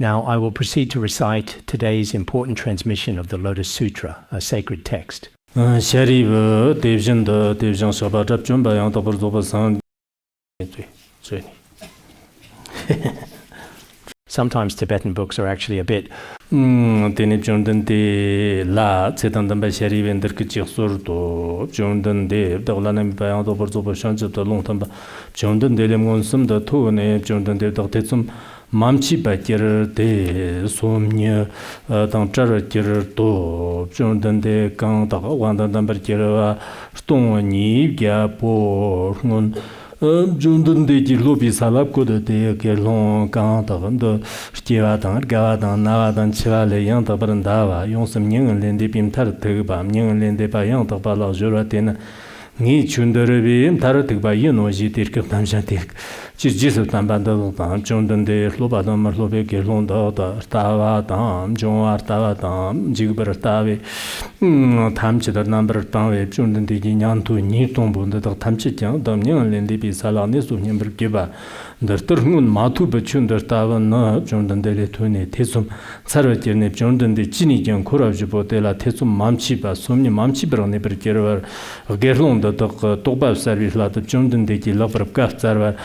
Now I will proceed to recite today's important transmission of the Lotus Sutra, a sacred text. Sometimes Tibetan books are actually a bit Mamchi bakir de somnya dang char kir to chondan de kang da wanda number kira stong ni gya po ngon jundun de ji lobi salap ko de kelon kang da ndo stiwa dang ga dang na dang chwa le yang da ban da wa yong sam ning len de bim tar de ba ning len de ba yang da ba la jura den ni chundere bim tar de ba yin o ji dir ke tam sha de Jesus Tambanda Jondan de Lobadam Lobe Gelonda, Tavadam, John Artavadam, Jigbertavi, Tamchid number Tavi, Jondan de Ginyan to Nitombo, the Tamchitan, Damian Lendi Salanis to Nimbergiba, the Turmun Matu Bachun, the Tavan, Jondan de Letune, Tesum, Sarvatine, Jondan de Chinijan, Kurajibotela, Tesum Mamchiba, Somni Mamchibra, Neberger, Gerlon, the Toba service, like the Jondan de Lover of Gastarva.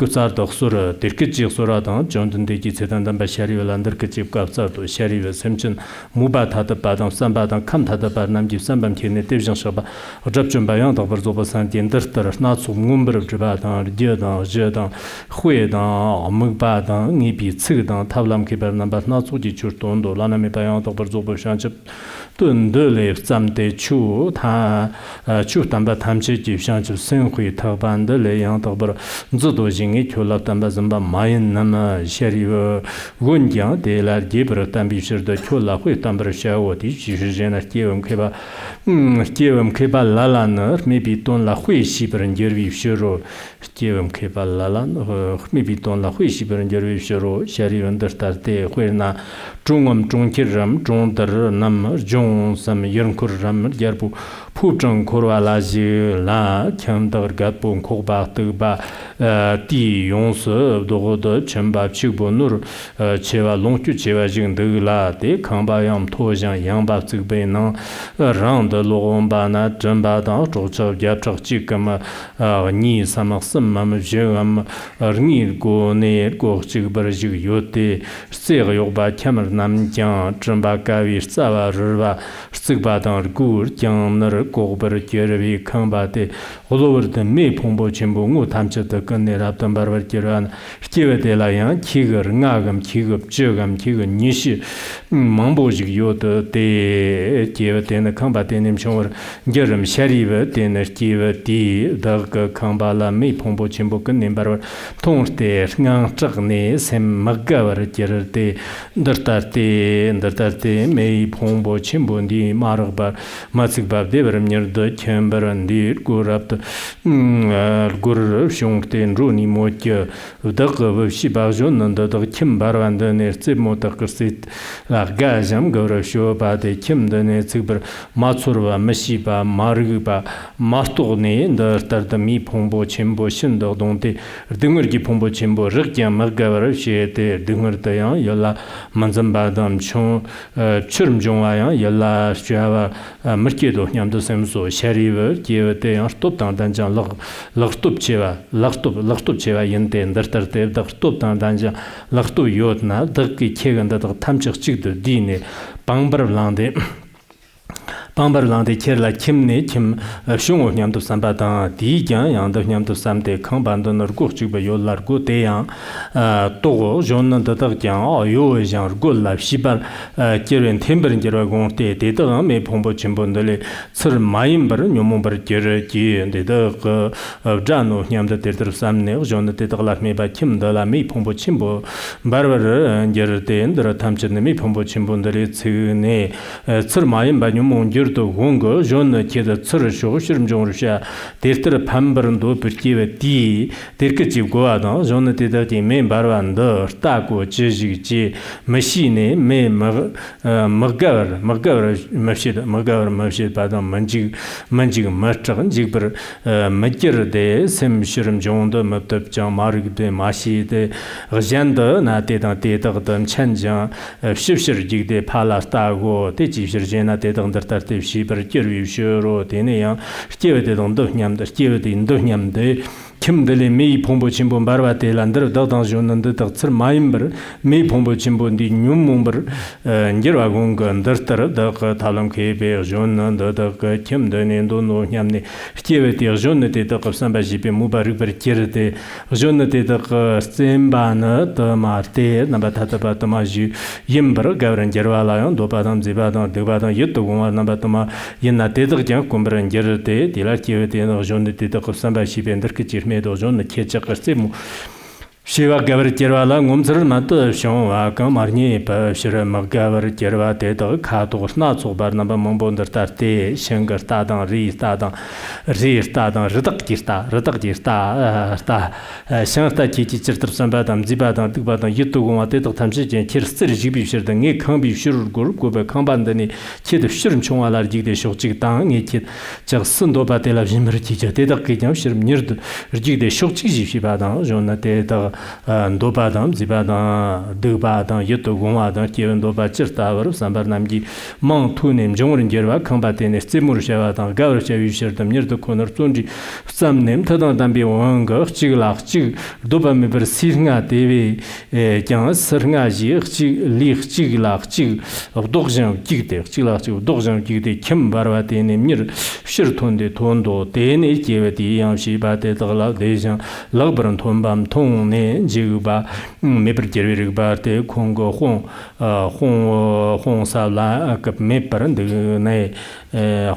Kusar doksura dirkijik suradan jondun deji sedandan ba shariwa landar kachib kapsar to shariwa semchin muba tata badang sambadang kam tata bar namji sambam kene devjang shaba rajabchun bayang dagbar zoba san diendartar natsu ngumbar jibadang ridiyadang zhiyadang huayadang amugbadang ngibi tsigdang tablam kibar nambar natsu ji churtondo lanami bayang dagbar zoba shanchib dundule zamde chu ta chu tamba tamchi ji shanchib senhui tagbanda le yang dagbar zido jingi kyolab tamba zamba mayin nama shariwa gunjang de la dibra tambi shirda kyolab hui tambar shawo di jishijena kiewam keba lalanar maybe ton la hui shibran jirvi shiro kiewam keba lalan maybe ton la hui shibran jirvi shiro shariwa ndartar de hui na zhungam zhungkiram zhungdar nam zhung sam yirnkur ram yarbu pupchang korwa la ji la kyamdar gatbun kokba tugba di yongse dogo de chemba chigbo nur chewa longkyu chewa jing de la de kangba yam tojang yangba zigbe nang rang de logomba na jamba da zhogchab gyabchak chikam ni samak sammam jegam rngir go ne go chigbar jig yote seg yogba kyamar nam jang jamba kawi tsawa rwa sigba dang gur jang nar gogbar gyervi kangba de olowar de me pongbo chembo ngu tamche de kanne rabdan barbar kiran kiwe de la yang kigar ngagam kigab jegam kigar nishi mangbo jig yote de kiwe de na kangba de nim chongwar geram shariwa de na kiwe di dag kangba la me pongbo chembo kanne barbar tong de ngang chagne sem magawar kirar de ndartarte me pongbo chembo di maragbar matsigbar de baram nyarda kembaran di gurabda gur shongten runi mocha dag shibajon nanda dag kim barwanda ne tsib motaksit la gajam gawra sho ba de kim de ne tsibr matsurwa mashiba margba martogne ndartar da mi pongbo chembo shindo donte dingir gi pongbo chembo rigya magawra shete dingir da ya yalla manzamba dam chong churm jongwa ya yalla shwa merkedo nyamdo semso shariwa kiwate ya stop danjan lagtub chewa yente ndartar te dagtub danjan lagtub yotna dagki keganda dag tamchig chigdo dine Pambarlande Kerala Kimne Kim Shungo Nyamdo Sambata Di Yang Yanda Nyamdo Samde Kambanda Nargurchig Yolar Go Deyang Togo Jonan Dadak Yang Yo Yang Gola Shibar Keren Timberin Jeragon Te Deda Me Pombo Chimbondale Sir Mayimbar Nyomumbar Jeraki Deda Jano Nyamda Tedr Samne Jonan Tedalak Me Ba Kim Dala Me Pombo Chimbo Barbar Jerate Ndra Tamchen Me Pombo Chimbondale Tsune Sir Mayimba Nyomon nyurdo gongo jon keda tsur sho shirim jong sha terter pambaran do perkiwe di terke jibgo adam jon teda di men barwan do sta ko jiji ji machine me magavar mashid badam manjig marchagan jigber majir de sem shirim jong do mabtab jang marig de mashi de gjanda na teda dam chanjang shibshir jigde pala stago de jibshir jena de dang dar tar de shiber kirwi shuro de ne yang stiewe de dong do nyam de stiewe de ndo nyam de kimdele mei pombo chimbo barwa de landar da dang jonan de tsir maimber mei pombo chimbo di nyum mumber ngirwa gung ndar tar da talam ke be jonan da kimde ne ndo no nyam ne stiewe de jonan de da qsan ba jibe mubarak ber kirde jonan de da semba na da marte na ba ta ba ta ma ji yimber gavran jerwa la yon do badam zibadam de badam yitto gung na ba ta ma yinna de da jang kumbran gerde de la stiewe de no jonan de da qsan ba jibe ndar ke 도전 개척했지 뭐 Shiva Gavar Jervala Ngumsar Matu Shonwa Kamarni Shira Magavar Jerva Teto Katos Natsu Barnaba Mumbundar Tarte Shangar Tadan Ri Tadan Ritakista Shangsta Chichi Chirtsambatam Zibadam Tibadam Yituguma Teto Tamshin Kirstir Jibi Shirdan E Kambi Shur Guru Goba Kambandani Kid Shirim Chonwalar Jigde Shokchik Tang E Kid Jak Sundo Batela Jimriti Tetak Kijam Shirim Nird Jigde Shokchik Shibadam Jona Teta Dobadam, Zibadam, Dubadam, Yutugumadam, Kevin Dobachir Tower, Sambarnamgi, Mount Tunim, Jorin Jerva, Combatin, Stimur Shavatan, Gavrashavishirdam, near the corner Tunji, some name, Tadambi Wanga, Chigla, Chig, Dobamiber Sirna, TV, Jan Sernaji, Lich, Chigla, Chig, of Dogjan, Gigde, Chila, Dogjan, Gigde, Kim Barvati, Mir, Shirtunde, Tondo, Dene, Kevati, Yamshiba, Tetala, Dejan, Lagbaran Tombam, Tone. Jiguba, Meperjeriba, the Congo, Hong Sala, Meper and the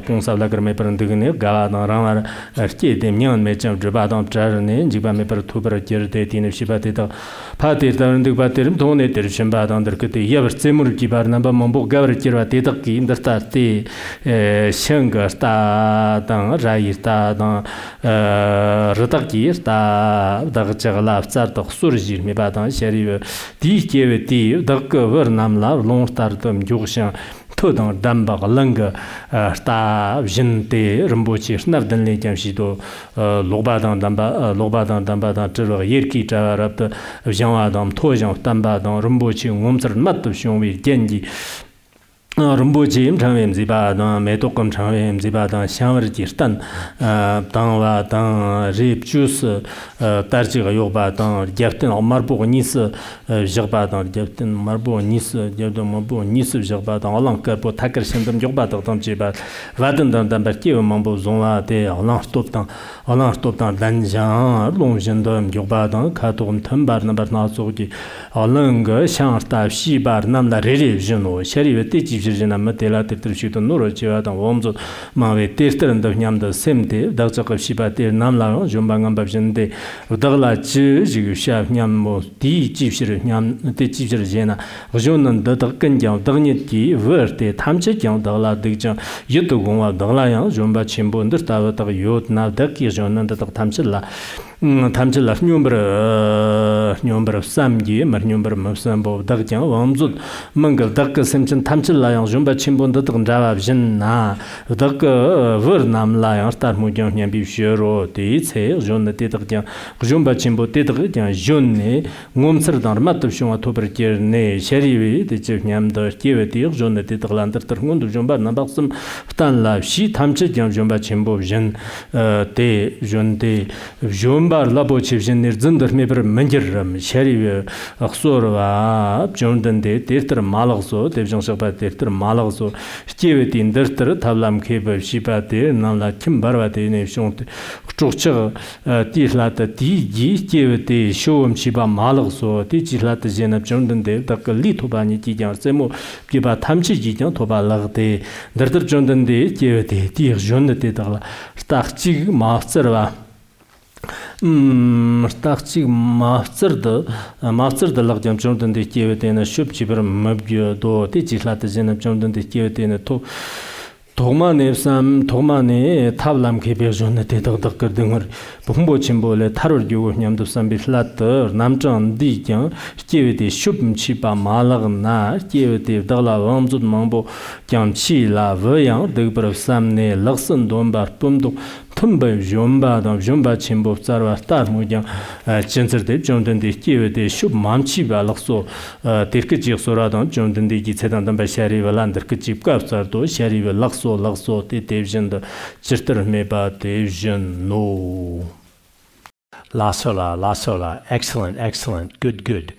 Hong Sala Meper and the Galana Ramar, Arcade, Mian Mecham, Jabadam, Jarane, Jiba Meper Tuber, Jertate in Shibatita, Patti, the Baterim, Donated Shambad under Kati, Yaver Simur Jibar, Namba Mombo, Gavrira, Tetaki, in the Stati, Shangar, Stadan, Rai, Stadan, Rataki, Sta, Dagachala, Surjir, me badan, Sheriff, Dikeveti, Daka, Namla, Long Startum, Jukshan, Todan, Damba, Langa, Sta, Gente, Rumbuchi, Snardan Jamshido, Lobadan, Damba, Yerki, Javarap, Jean Adam, Tojan, Dambadan, Rumbuchi, Wumser, Matushon with Genji. Rumbuji, Travim Zibadan, Metokam Travim Zibadan, Shamrjistan, Tangwa, Rip Juice, Tarjiga Yobadan, Jeftin, Marbo Nis, Jerbadan, Jeftin, Marbo Nis, Jeftin, Nis, Jerbadan, Alanka, Potakar Sindam Yobadan, Jibat, Vadan, Damberti, Mambo Zona, de Alan Stoptan, Danjan, Longjandam, Yobadan, Katum, Tumbar, number Nazogi, Alanga, Shansta, Shibar, Namla, Religion, Sheriff, Matela, Tetrishito, Norochia, and Womzo, Mavi, Tester and the Yamda Semte, Dr. Shibati, Namla, Jumbangam Babjende, Dala Chu, Jigusha, Yammo, D. Chief Yam, the Chief Jena, Jonan, the Kanjam, Daniti, Verte, Tamchek, Dala, Dijan, Yutuguma, Dalayan, Jumba Chimbo, and the Tower of Yot, now Daki, Jon, and the Tamchilla. Tamchilla, number of Samgi, number of Sambo, Dakjan, Wamzut, Mungal, Daka Simpson, Tamchilla, Jumba Chimbo, the Java Jena, Daka Vernam Lion, Star Mujan, Bishiro, Tse, John the Tetrajan, Jumba Chimbo, Tetrajan, June, Wumser, Matushon, Toper, Ne, Sherry, the Chifnam, the Tiveti, John the Tetraland, Termundu, Jumba, Nabasum, Stanla, she, Tamchik, Jumba Chimbo, Jen, Te, John de Jumba. Labo Chivin near Zunder Meber Mengerum, Sherry Axorva, Jonathan de Theatre Malazzo, Devon Shapa Theatre Malazzo, Stivit in Derter, Tablam Cable, Shipate, Nala Kimbarate Nation, Structure, Tislata T.G. Stivity, Showum Shiba Malazzo, Tichilata Zen of Jonathan de Takalito Baniti, Semo, Giba Tamchi, Toba Larte, Derter Jonathan de Stivity, Tir Jonathan, Starchig Masterva. Starchig master the Lagam Jonathan de Kivet and a ship chipper Mabio do, Tichlat Zen of Jonathan de Kivet and a to Tomane tablam kebejon te dag gerdnger bombo chimbole taror yu nyamdo sambi flatter namchang di kyang jewede shubm chi ba malag na jewede dagla wamzut mambo kyang chi la weyang degbro samne lagsan dombar pumdo tumba jomba da jomba chimbo tsarwa tar mugyang chentserde jomden de jewede shub mamchi ba lagso terke ji sora da jomden de gi tsedan da ba shari walan derke ji kap tsar do shari wa lagso te devjan da chirtar me ba devjan no La sola, excellent, good.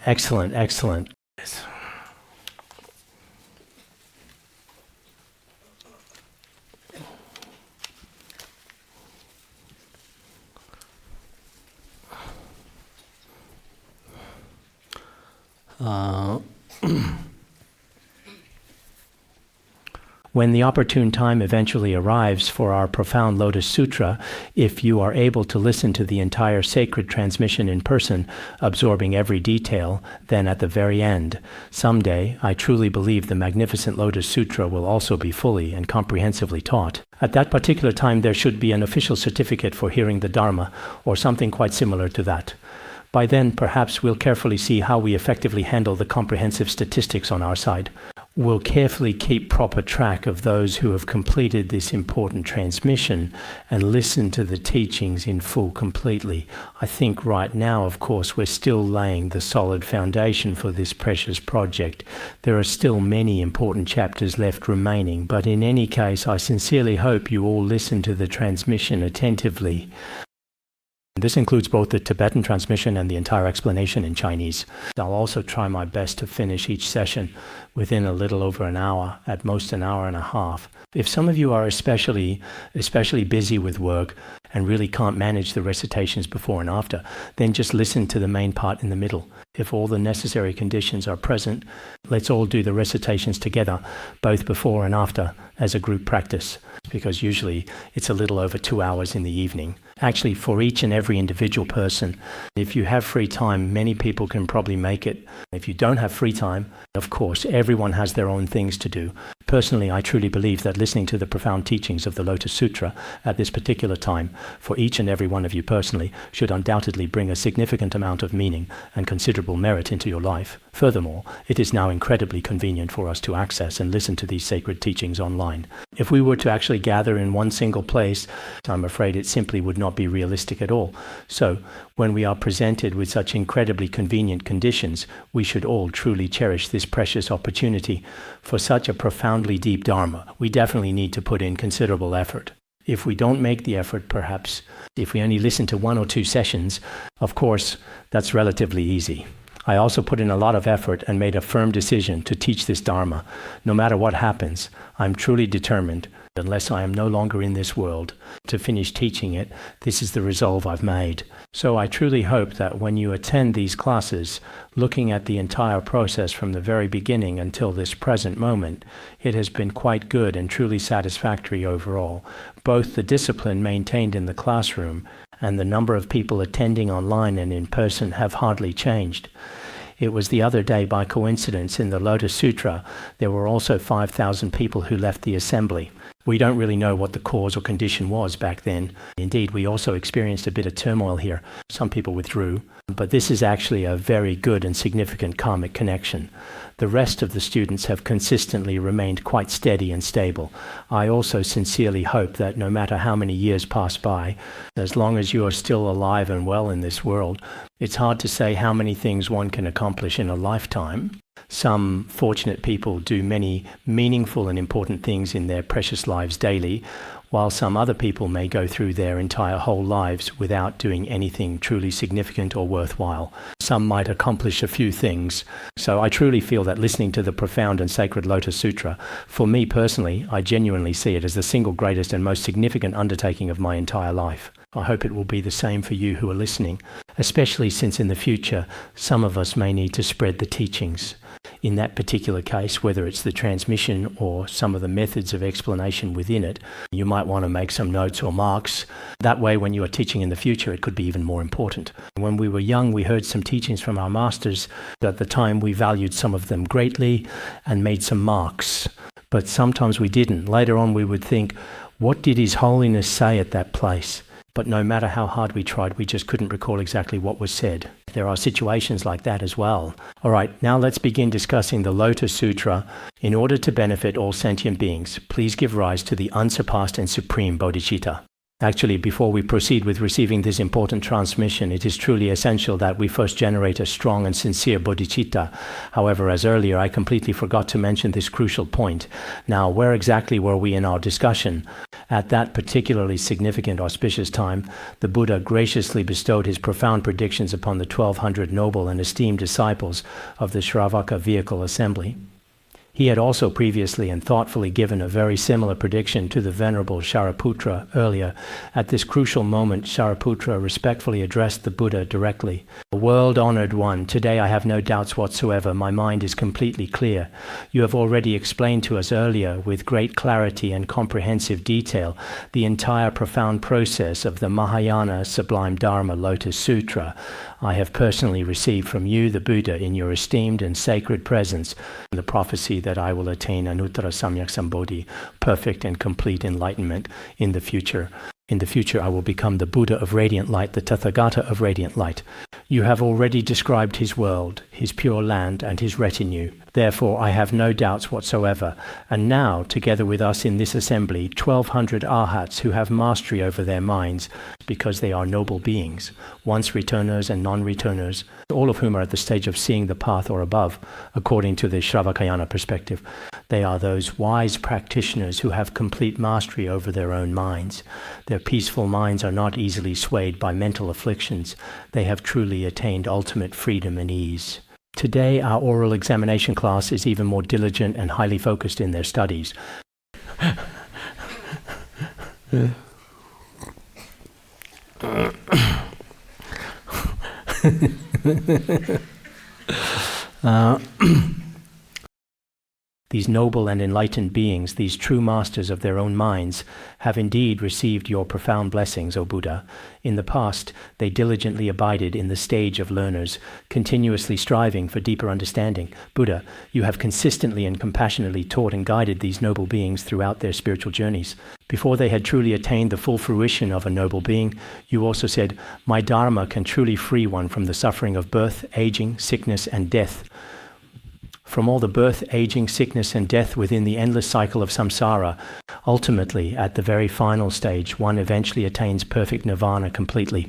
Excellent. When the opportune time eventually arrives for our profound Lotus Sutra, if you are able to listen to the entire sacred transmission in person, absorbing every detail, then at the very end, someday, I truly believe the magnificent Lotus Sutra will also be fully and comprehensively taught. At that particular time, there should be an official certificate for hearing the Dharma, or something quite similar to that. By then, perhaps we'll carefully see how we effectively handle the comprehensive statistics on our side. We'll carefully keep proper track of those who have completed this important transmission and listen to the teachings in full completely. I think right now, of course, we're still laying the solid foundation for this precious project. There are still many important chapters left remaining, but in any case, I sincerely hope you all listen to the transmission attentively. This includes both the Tibetan transmission and the entire explanation in Chinese. I'll also try my best to finish each session within a little over an hour, at most an hour and a half. If some of you are especially busy with work and really can't manage the recitations before and after, then just listen to the main part in the middle. If all the necessary conditions are present, let's all do the recitations together, both before and after, as a group practice, because usually it's a little over 2 hours in the evening. Actually, for each and every individual person, if you have free time, many people can probably make it. If you don't have free time, of course, everyone has their own things to do. Personally, I truly believe that listening to the profound teachings of the Lotus Sutra at this particular time, for each and every one of you personally, should undoubtedly bring a significant amount of meaning and considerable merit into your life. Furthermore, it is now incredibly convenient for us to access and listen to these sacred teachings online. If we were to actually gather in one single place, I'm afraid it simply would not be realistic at all. So, when we are presented with such incredibly convenient conditions, we should all truly cherish this precious opportunity. For such a profoundly deep Dharma, we definitely need to put in considerable effort. If we don't make the effort, perhaps, if we only listen to 1 or 2 sessions, of course, that's relatively easy. I also put in a lot of effort and made a firm decision to teach this Dharma. No matter what happens, I'm truly determined, unless I am no longer in this world, to finish teaching it. This is the resolve I've made. So I truly hope that when you attend these classes, looking at the entire process from the very beginning until this present moment, it has been quite good and truly satisfactory overall. Both the discipline maintained in the classroom and the number of people attending online and in person have hardly changed. It was the other day, by coincidence, in the Lotus Sutra, there were also 5,000 people who left the assembly. We don't really know what the cause or condition was back then. Indeed, we also experienced a bit of turmoil here. Some people withdrew, but this is actually a very good and significant karmic connection. The rest of the students have consistently remained quite steady and stable. I also sincerely hope that no matter how many years pass by, as long as you are still alive and well in this world, it's hard to say how many things one can accomplish in a lifetime. Some fortunate people do many meaningful and important things in their precious lives daily, while some other people may go through their entire whole lives without doing anything truly significant or worthwhile. Some might accomplish a few things. So I truly feel that listening to the profound and sacred Lotus Sutra, for me personally, I genuinely see it as the single greatest and most significant undertaking of my entire life. I hope it will be the same for you who are listening, especially since in the future, some of us may need to spread the teachings. in that particular case, whether it's the transmission or some of the methods of explanation within it, you might want to make some notes or marks. That way, when you are teaching in the future, it could be even more important. When we were young, we heard some teachings from our masters. At the time, we valued some of them greatly and made some marks. But sometimes we didn't. Later on, we would think, what did His Holiness say at that place? But no matter how hard we tried, we just couldn't recall exactly what was said. There are situations like that as well. All right, now let's begin discussing the Lotus Sutra. In order to benefit all sentient beings, please give rise to the unsurpassed and supreme bodhicitta. Actually, before we proceed with receiving this important transmission, it is truly essential that we first generate a strong and sincere bodhicitta. However, as earlier, I completely forgot to mention this crucial point. Now, where exactly were we in our discussion? At that particularly significant auspicious time, the Buddha graciously bestowed his profound predictions upon the 1,200 noble and esteemed disciples of the Śrāvaka vehicle assembly. He had also previously and thoughtfully given a very similar prediction to the Venerable Shariputra earlier. At this crucial moment, Shariputra respectfully addressed the Buddha directly. World-honored one, today I have no doubts whatsoever. My mind is completely clear. You have already explained to us earlier, with great clarity and comprehensive detail, the entire profound process of the Mahayana Sublime Dharma Lotus Sutra. I have personally received from you, the Buddha, in your esteemed and sacred presence, the prophecy that I will attain Anuttara Samyak Sambodhi, perfect and complete enlightenment in the future. In the future, I will become the Buddha of radiant light, the Tathagata of radiant light. You have already described his world, his pure land, and his retinue. Therefore, I have no doubts whatsoever. And now, together with us in this assembly, 1,200 arhats who have mastery over their minds, because they are noble beings, once returners and non-returners, all of whom are at the stage of seeing the path or above, according to the Śrāvakayana perspective. They are those wise practitioners who have complete mastery over their own minds. Their peaceful minds are not easily swayed by mental afflictions. They have truly attained ultimate freedom and ease. Today, our oral examination class is even more diligent and highly focused in their studies. These noble and enlightened beings, these true masters of their own minds, have indeed received your profound blessings, O Buddha. In the past, they diligently abided in the stage of learners, continuously striving for deeper understanding. Buddha, you have consistently and compassionately taught and guided these noble beings throughout their spiritual journeys. Before they had truly attained the full fruition of a noble being, you also said, "My Dharma can truly free one from the suffering of birth, aging, sickness, and death." From all the birth, aging, sickness, and death within the endless cycle of samsara, ultimately, at the very final stage, one eventually attains perfect nirvana completely.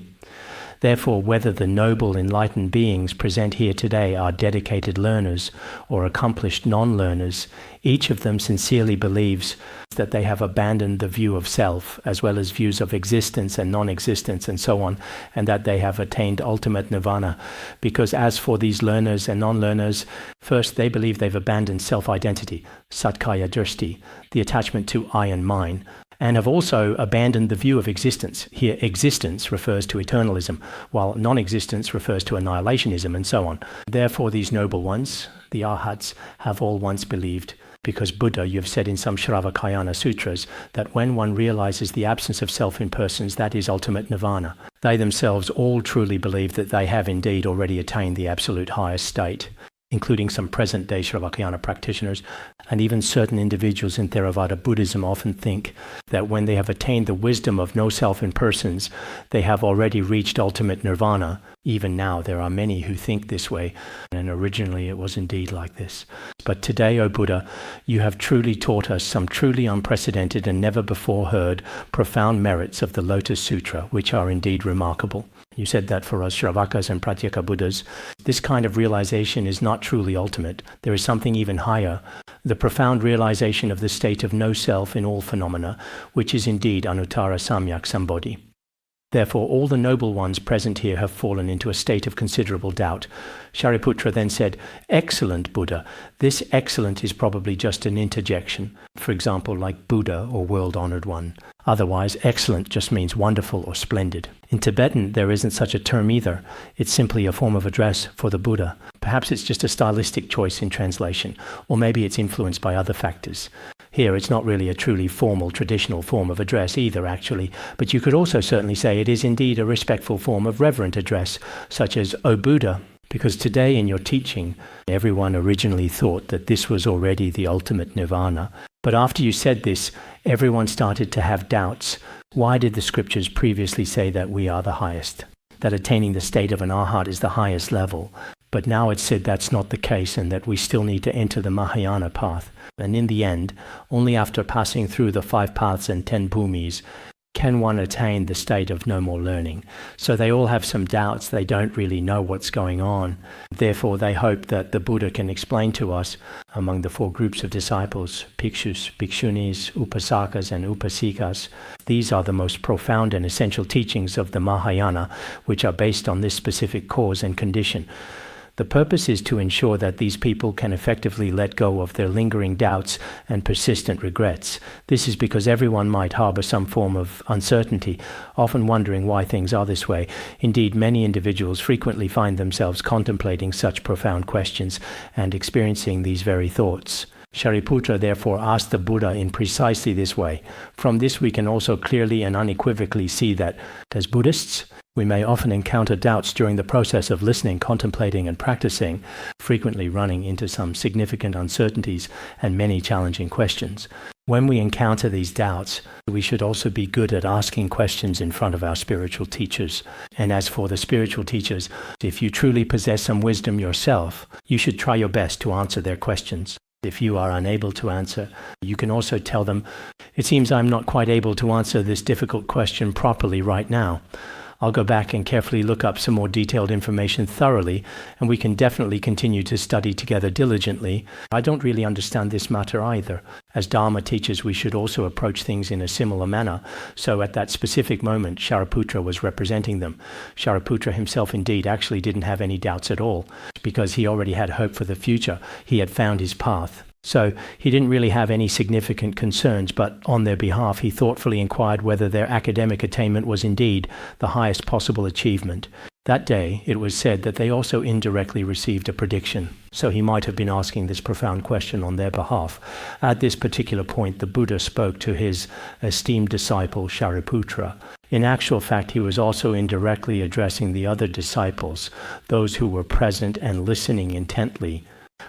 Therefore, whether the noble enlightened beings present here today are dedicated learners or accomplished non-learners, each of them sincerely believes that they have abandoned the view of self, as well as views of existence and non-existence and so on, and that they have attained ultimate nirvana. Because as for these learners and non-learners, first they believe they've abandoned self-identity, satkaya drishti, the attachment to I and mine, and have also abandoned the view of existence. Here, existence refers to eternalism, while non-existence refers to annihilationism, and so on. Therefore, these noble ones, the arhats, have all once believed, because Buddha, you have said in some Śrāvakayana sutras, that when one realizes the absence of self in persons, that is ultimate nirvana. They themselves all truly believe that they have indeed already attained the absolute highest state, including some present-day Śrāvakayana practitioners, and even certain individuals in Theravada Buddhism often think that when they have attained the wisdom of no self in persons, they have already reached ultimate nirvana. Even now, there are many who think this way, and originally it was indeed like this. But today, O Buddha, you have truly taught us some truly unprecedented and never before heard profound merits of the Lotus Sutra, which are indeed remarkable. You said that for us Śrāvakas and Pratyekabuddhas, this kind of realization is not truly ultimate. There is something even higher, the profound realization of the state of no self in all phenomena, which is indeed Anuttara Samyak Sambodhi. Therefore, all the noble ones present here have fallen into a state of considerable doubt. Shariputra then said, "Excellent Buddha." This excellent is probably just an interjection. For example, like Buddha or world-honored one. Otherwise, excellent just means wonderful or splendid. In Tibetan, there isn't such a term either. It's simply a form of address for the Buddha. Perhaps it's just a stylistic choice in translation, or maybe it's influenced by other factors. Here, it's not really a truly formal, traditional form of address either, actually, but you could also certainly say it is indeed a respectful form of reverent address, such as, "O Buddha," because today in your teaching, everyone originally thought that this was already the ultimate nirvana. But after you said this, everyone started to have doubts. Why did the scriptures previously say that we are the highest? That attaining the state of an arhat is the highest level? But now it's said that's not the case and that we still need to enter the Mahayana path. And in the end, only after passing through the 5 paths and 10 bhumis can one attain the state of no more learning. So they all have some doubts. They don't really know what's going on. Therefore, they hope that the Buddha can explain to us, among the 4 groups of disciples, bhikshus, bhikshunis, upasakas, and upasikas, these are the most profound and essential teachings of the Mahayana, which are based on this specific cause and condition. The purpose is to ensure that these people can effectively let go of their lingering doubts and persistent regrets. This is because everyone might harbor some form of uncertainty, often wondering why things are this way. Indeed, many individuals frequently find themselves contemplating such profound questions and experiencing these very thoughts. Shariputra therefore asked the Buddha in precisely this way. From this we can also clearly and unequivocally see that, as Buddhists, we may often encounter doubts during the process of listening, contemplating, and practicing, frequently running into some significant uncertainties and many challenging questions. When we encounter these doubts, we should also be good at asking questions in front of our spiritual teachers. And as for the spiritual teachers, if you truly possess some wisdom yourself, you should try your best to answer their questions. If you are unable to answer, you can also tell them, "It seems I'm not quite able to answer this difficult question properly right now. I'll go back and carefully look up some more detailed information thoroughly, and we can definitely continue to study together diligently. I don't really understand this matter either." As Dharma teachers, we should also approach things in a similar manner. So at that specific moment, Shariputra was representing them. Shariputra himself indeed actually didn't have any doubts at all, because he already had hope for the future. He had found his path. So he didn't really have any significant concerns, but on their behalf he thoughtfully inquired whether their academic attainment was indeed the highest possible achievement. That day it was said that they also indirectly received a prediction, so he might have been asking this profound question on their behalf. At this particular point the Buddha spoke to his esteemed disciple Shariputra. In actual fact, he was also indirectly addressing the other disciples, those who were present and listening intently.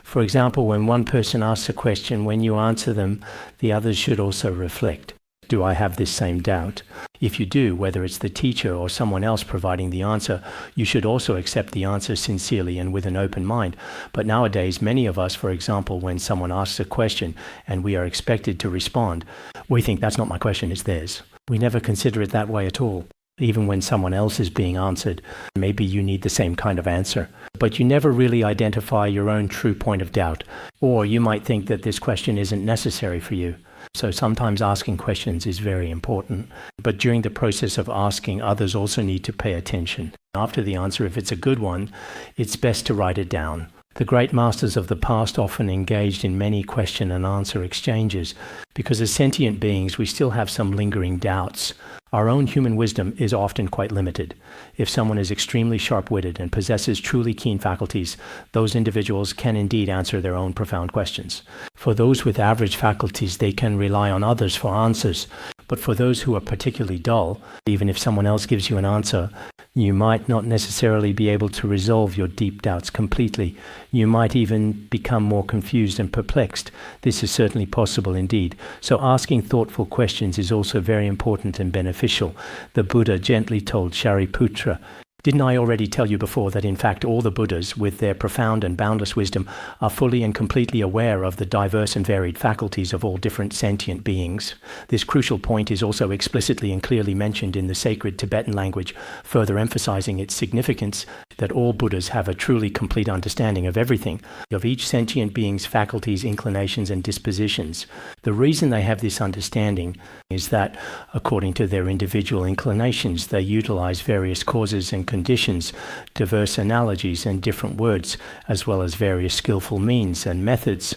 For example, when one person asks a question, when you answer them, the others should also reflect. Do I have this same doubt? If you do, whether it's the teacher or someone else providing the answer, you should also accept the answer sincerely and with an open mind. But nowadays, many of us, for example, when someone asks a question and we are expected to respond, we think that's not my question, it's theirs. We never consider it that way at all. Even when someone else is being answered, maybe you need the same kind of answer. But you never really identify your own true point of doubt. Or you might think that this question isn't necessary for you. So sometimes asking questions is very important. But during the process of asking, others also need to pay attention. After the answer, if it's a good one, it's best to write it down. The great masters of the past often engaged in many question and answer exchanges, because as sentient beings we still have some lingering doubts. Our own human wisdom is often quite limited. If someone is extremely sharp-witted and possesses truly keen faculties, those individuals can indeed answer their own profound questions. For those with average faculties, they can rely on others for answers. But for those who are particularly dull, even if someone else gives you an answer, you might not necessarily be able to resolve your deep doubts completely. You might even become more confused and perplexed. This is certainly possible indeed. So asking thoughtful questions is also very important and beneficial. The Buddha gently told Shariputra, Didn't I already tell you before that in fact all the Buddhas, with their profound and boundless wisdom, are fully and completely aware of the diverse and varied faculties of all different sentient beings? This crucial point is also explicitly and clearly mentioned in the sacred Tibetan language, further emphasizing its significance that all Buddhas have a truly complete understanding of everything, of each sentient being's faculties, inclinations, and dispositions. The reason they have this understanding is that, according to their individual inclinations, they utilize various causes and conditions, diverse analogies and different words, as well as various skillful means and methods,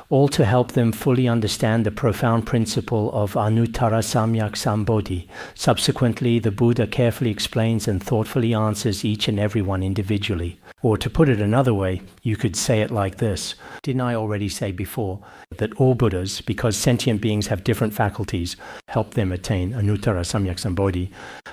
all to help them fully understand the profound principle of anuttara samyak sambodhi. Subsequently, the Buddha carefully explains and thoughtfully answers each and every one individually. Or to put it another way, you could say it like this. Didn't I already say before that all Buddhas, because sentient beings have different faculties, help them attain anuttara samyak sambodhi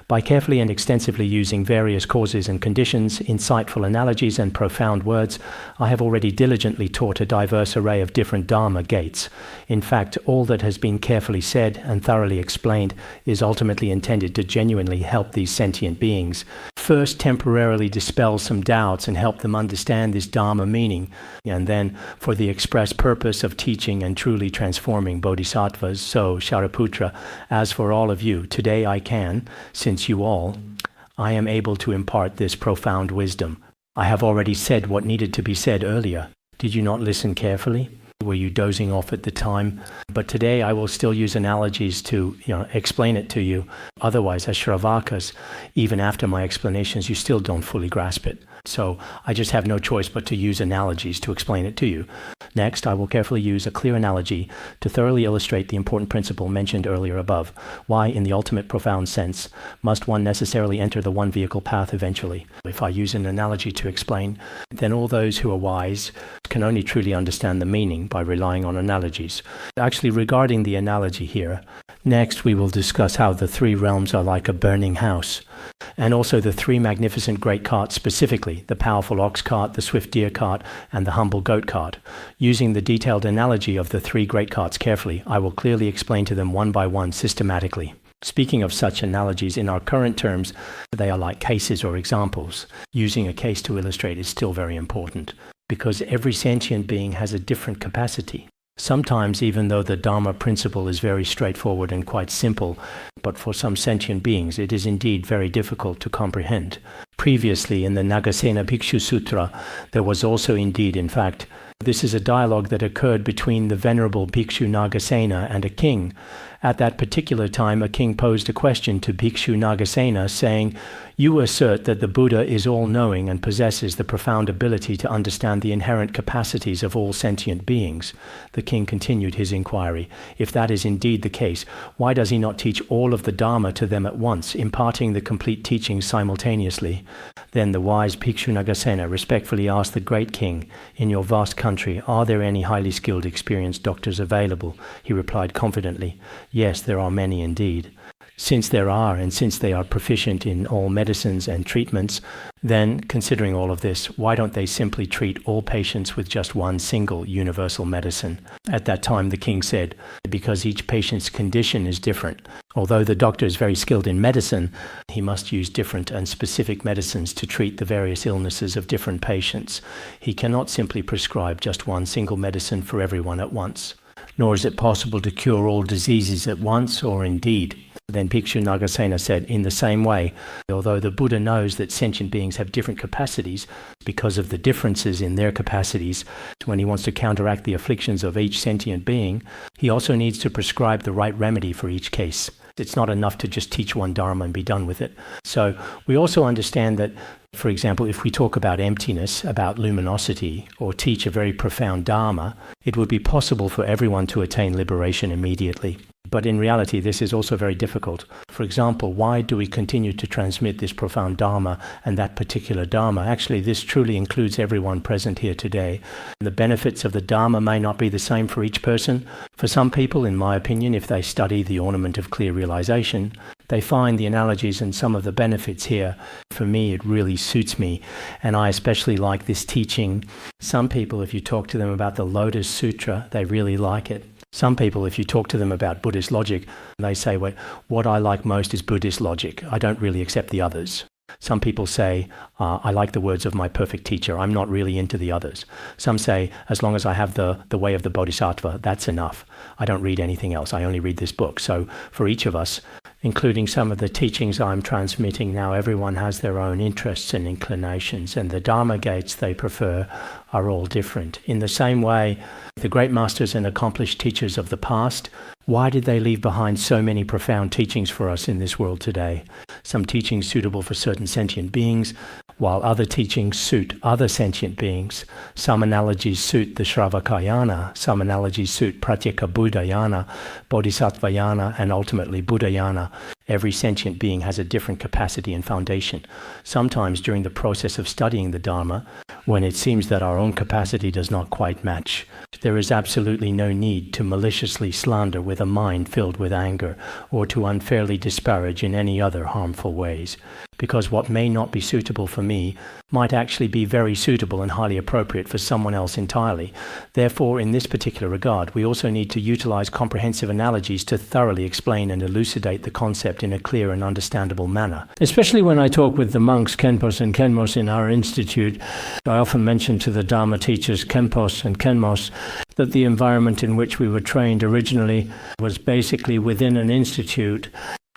by carefully and extensively using various causes and conditions, insightful analogies and profound words? I have already diligently taught a diverse array of different dharma gates. In fact, all that has been carefully said and thoroughly explained is ultimately intended to genuinely help these sentient beings. First, temporarily dispel some doubts and help them understand this dharma meaning, and then, for the express purpose of teaching and truly transforming bodhisattvas, so Shariputra, as for all of you, today I can, since you all, I am able to impart this profound wisdom. I have already said what needed to be said earlier. Did you not listen carefully? Were you dozing off at the time? But today I will still use analogies to explain it to you. Otherwise, as Śrāvakas, even after my explanations, you still don't fully grasp it. So I just have no choice but to use analogies to explain it to you. Next, I will carefully use a clear analogy to thoroughly illustrate the important principle mentioned earlier above. Why, in the ultimate profound sense, must one necessarily enter the one vehicle path eventually? If I use an analogy to explain, then all those who are wise can only truly understand the meaning by relying on analogies. Actually, regarding the analogy here, next we will discuss how the three realms are like a burning house, and also the three magnificent great carts specifically, the powerful ox cart, the swift deer cart, and the humble goat cart. Using the detailed analogy of the three great carts carefully, I will clearly explain to them one by one systematically. Speaking of such analogies, in our current terms, they are like cases or examples. Using a case to illustrate is still very important, because every sentient being has a different capacity. Sometimes, even though the Dharma principle is very straightforward and quite simple, but for some sentient beings it is indeed very difficult to comprehend. Previously, in the Nagasena Bhikshu Sutra, there was also indeed, in fact, this is a dialogue that occurred between the Venerable Bhikshu Nagasena and a king. At that particular time, a king posed a question to Bhikshu Nagasena, saying, "You assert that the Buddha is all-knowing and possesses the profound ability to understand the inherent capacities of all sentient beings." The king continued his inquiry. If that is indeed the case, why does he not teach all of the Dharma to them at once, imparting the complete teaching simultaneously? Then the wise Bhikshu Nagasena respectfully asked the great king, "In your vast country, are there any highly skilled, experienced doctors available?" He replied confidently, "Yes, there are many indeed." Since there are, and since they are proficient in all medicines and treatments, then, considering all of this, why don't they simply treat all patients with just one single universal medicine? At that time, the king said, because each patient's condition is different. Although the doctor is very skilled in medicine, he must use different and specific medicines to treat the various illnesses of different patients. He cannot simply prescribe just one single medicine for everyone at once. Nor is it possible to cure all diseases at once, or indeed. Then Bhikshu Nagasena said, in the same way, although the Buddha knows that sentient beings have different capacities because of the differences in their capacities, when he wants to counteract the afflictions of each sentient being, he also needs to prescribe the right remedy for each case. It's not enough to just teach one Dharma and be done with it. So we also understand that, for example, if we talk about emptiness, about luminosity, or teach a very profound Dharma, it would be possible for everyone to attain liberation immediately. But in reality, this is also very difficult. For example, why do we continue to transmit this profound Dharma and that particular Dharma? Actually, this truly includes everyone present here today. The benefits of the Dharma may not be the same for each person. For some people, in my opinion, if they study the ornament of clear realization, they find the analogies and some of the benefits here. For me, it really suits me, and I especially like this teaching. Some people, if you talk to them about the Lotus Sutra, they really like it. Some people, if you talk to them about Buddhist logic, they say, well, what I like most is Buddhist logic. I don't really accept the others. Some people say, I like the words of my perfect teacher. I'm not really into the others. Some say, as long as I have the way of the Bodhisattva, that's enough. I don't read anything else. I only read this book. So for each of us, including some of the teachings I'm transmitting now, everyone has their own interests and inclinations, and the Dharma gates they prefer are all different. In the same way, the great masters and accomplished teachers of the past, why did they leave behind so many profound teachings for us in this world today? Some teachings suitable for certain sentient beings, while other teachings suit other sentient beings. Some analogies suit the Śrāvaka, some analogies suit Pratyekabuddha, Bodhisattva, and ultimately Buddha. Every sentient being has a different capacity and foundation. Sometimes during the process of studying the Dharma, when it seems that our own capacity does not quite match, there is absolutely no need to maliciously slander with a mind filled with anger, or to unfairly disparage in any other harmful ways, because what may not be suitable for me might actually be very suitable and highly appropriate for someone else entirely. Therefore, in this particular regard, we also need to utilize comprehensive analogies to thoroughly explain and elucidate the concept in a clear and understandable manner. Especially when I talk with the monks, Khenpos and Khenmos in our institute, I often mention to the Dharma teachers, Khenpos and Khenmos, that the environment in which we were trained originally was basically within an institute,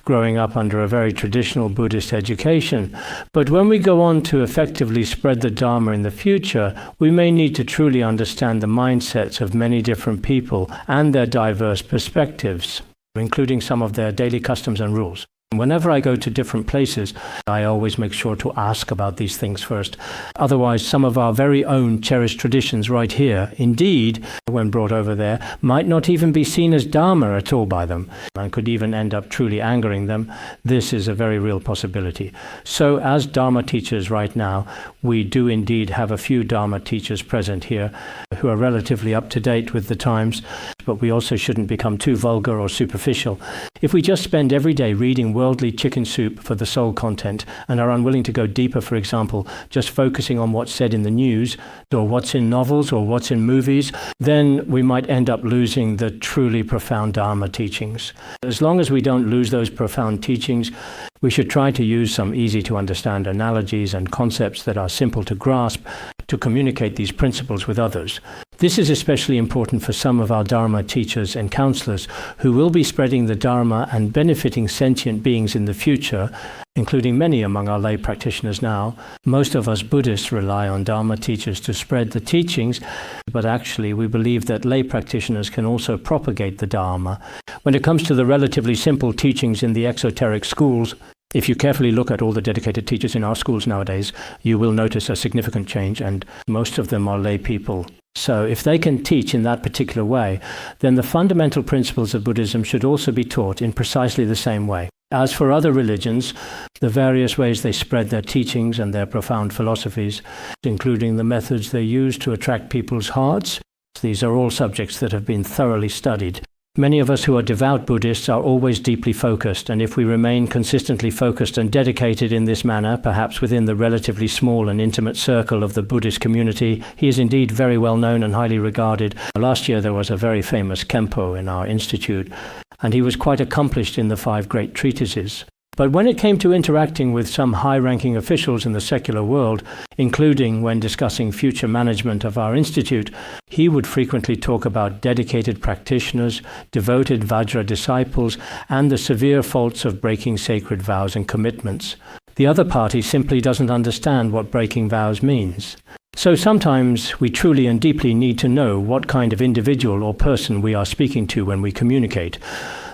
growing up under a very traditional Buddhist education. But when we go on to effectively spread the Dharma in the future, we may need to truly understand the mindsets of many different people and their diverse perspectives, including some of their daily customs and rules. Whenever I go to different places, I always make sure to ask about these things first. Otherwise, some of our very own cherished traditions right here, indeed, when brought over there, might not even be seen as Dharma at all by them, and could even end up truly angering them. This is a very real possibility. So as Dharma teachers right now, we do indeed have a few Dharma teachers present here who are relatively up to date with the times, but we also shouldn't become too vulgar or superficial. If we just spend every day reading worldly chicken soup for the soul content and are unwilling to go deeper, for example, just focusing on what's said in the news or what's in novels or what's in movies, then we might end up losing the truly profound Dharma teachings. As long as we don't lose those profound teachings, we should try to use some easy to understand analogies and concepts that are simple to grasp to communicate these principles with others. This is especially important for some of our Dharma teachers and counselors who will be spreading the Dharma and benefiting sentient beings in the future, including many among our lay practitioners now. Most of us Buddhists rely on Dharma teachers to spread the teachings, but actually we believe that lay practitioners can also propagate the Dharma. When it comes to the relatively simple teachings in the exoteric schools, if you carefully look at all the dedicated teachers in our schools nowadays, you will notice a significant change, and most of them are lay people. So if they can teach in that particular way, then the fundamental principles of Buddhism should also be taught in precisely the same way. As for other religions, the various ways they spread their teachings and their profound philosophies, including the methods they use to attract people's hearts, these are all subjects that have been thoroughly studied. Many of us who are devout Buddhists are always deeply focused, and if we remain consistently focused and dedicated in this manner, perhaps within the relatively small and intimate circle of the Buddhist community, he is indeed very well known and highly regarded. Last year there was a very famous Khenpo in our institute, and he was quite accomplished in the 5 great treatises. But when it came to interacting with some high-ranking officials in the secular world, including when discussing future management of our institute, he would frequently talk about dedicated practitioners, devoted Vajra disciples, and the severe faults of breaking sacred vows and commitments. The other party simply doesn't understand what breaking vows means. So sometimes we truly and deeply need to know what kind of individual or person we are speaking to when we communicate.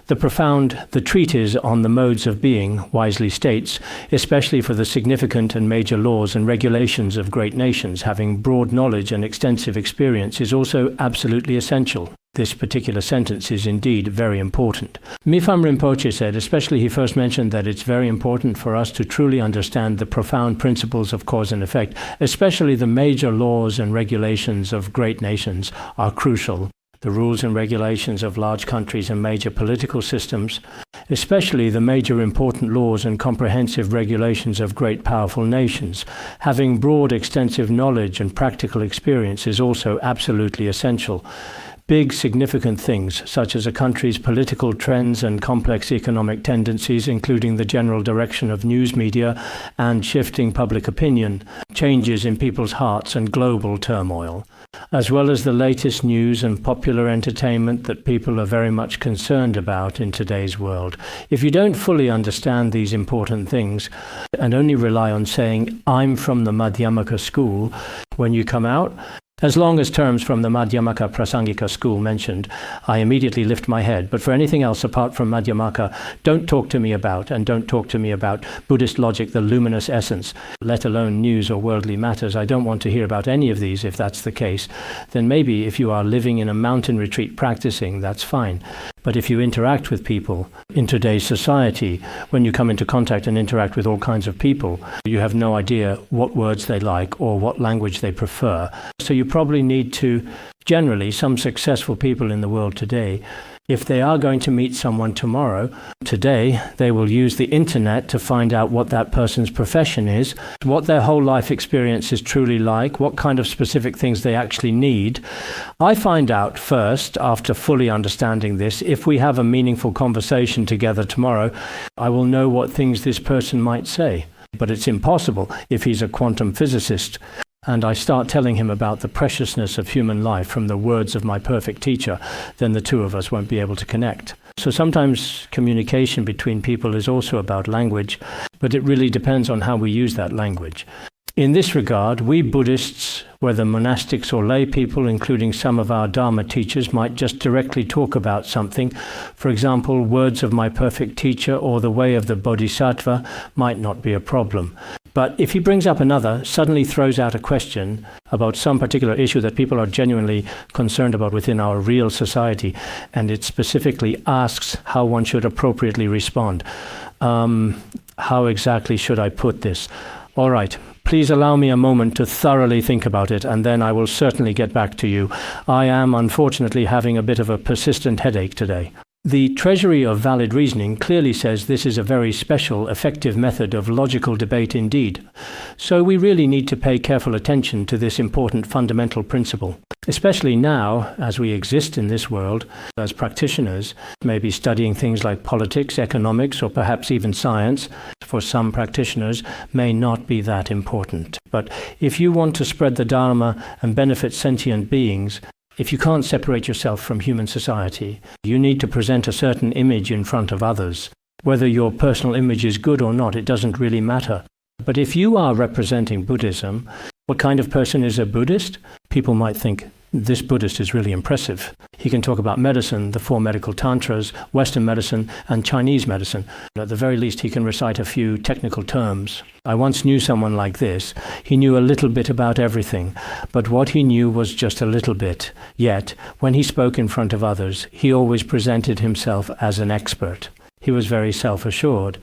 The treatise on the modes of being wisely states, especially for the significant and major laws and regulations of great nations, having broad knowledge and extensive experience is also absolutely essential. This particular sentence is indeed very important. Mipham Rinpoche said, especially he first mentioned that it's very important for us to truly understand the profound principles of cause and effect, especially the major laws and regulations of great nations are crucial. The rules and regulations of large countries and major political systems, especially the major important laws and comprehensive regulations of great powerful nations. Having broad, extensive knowledge and practical experience is also absolutely essential. big significant things, such as a country's political trends and complex economic tendencies, including the general direction of news media and shifting public opinion, changes in people's hearts and global turmoil, as well as the latest news and popular entertainment that people are very much concerned about in today's world. If you don't fully understand these important things and only rely on saying, "I'm from the Madhyamaka school," when you come out, as long as terms from the Madhyamaka Prasangika school mentioned, I immediately lift my head. But for anything else apart from Madhyamaka, don't talk to me about, and don't talk to me about Buddhist logic, the luminous essence, let alone news or worldly matters. I don't want to hear about any of these if that's the case. Then maybe if you are living in a mountain retreat practicing, that's fine. But if you interact with people in today's society, when you come into contact and interact with all kinds of people, you have no idea what words they like or what language they prefer. So you probably need to, generally, some successful people in the world today, if they are going to meet someone tomorrow, today, they will use the internet to find out what that person's profession is, what their whole life experience is truly like, what kind of specific things they actually need. I find out first, after fully understanding this, if we have a meaningful conversation together tomorrow, I will know what things this person might say. But it's impossible if he's a quantum physicist. And I start telling him about the preciousness of human life from the words of my perfect teacher, then the two of us won't be able to connect. So sometimes communication between people is also about language, but it really depends on how we use that language. In this regard, we Buddhists, whether monastics or lay people, including some of our Dharma teachers, might just directly talk about something. For example, words of my perfect teacher or the way of the Bodhisattva might not be a problem. But if he brings up another, suddenly throws out a question about some particular issue that people are genuinely concerned about within our real society, and it specifically asks how one should appropriately respond. How exactly should I put this? All right. Please allow me a moment to thoroughly think about it, and then I will certainly get back to you. I am unfortunately having a bit of a persistent headache today. The Treasury of Valid Reasoning clearly says this is a very special, effective method of logical debate indeed. So we really need to pay careful attention to this important fundamental principle, especially now, as we exist in this world, as practitioners, maybe studying things like politics, economics, or perhaps even science, for some practitioners, may not be that important. But if you want to spread the Dharma and benefit sentient beings, if you can't separate yourself from human society, you need to present a certain image in front of others. Whether your personal image is good or not, it doesn't really matter. But if you are representing Buddhism, what kind of person is a Buddhist? People might think, this Buddhist is really impressive. He can talk about medicine, the four medical tantras, Western medicine, and Chinese medicine. At the very least, he can recite a few technical terms. I once knew someone like this. He knew a little bit about everything, but what he knew was just a little bit. Yet, when he spoke in front of others, he always presented himself as an expert. He was very self-assured.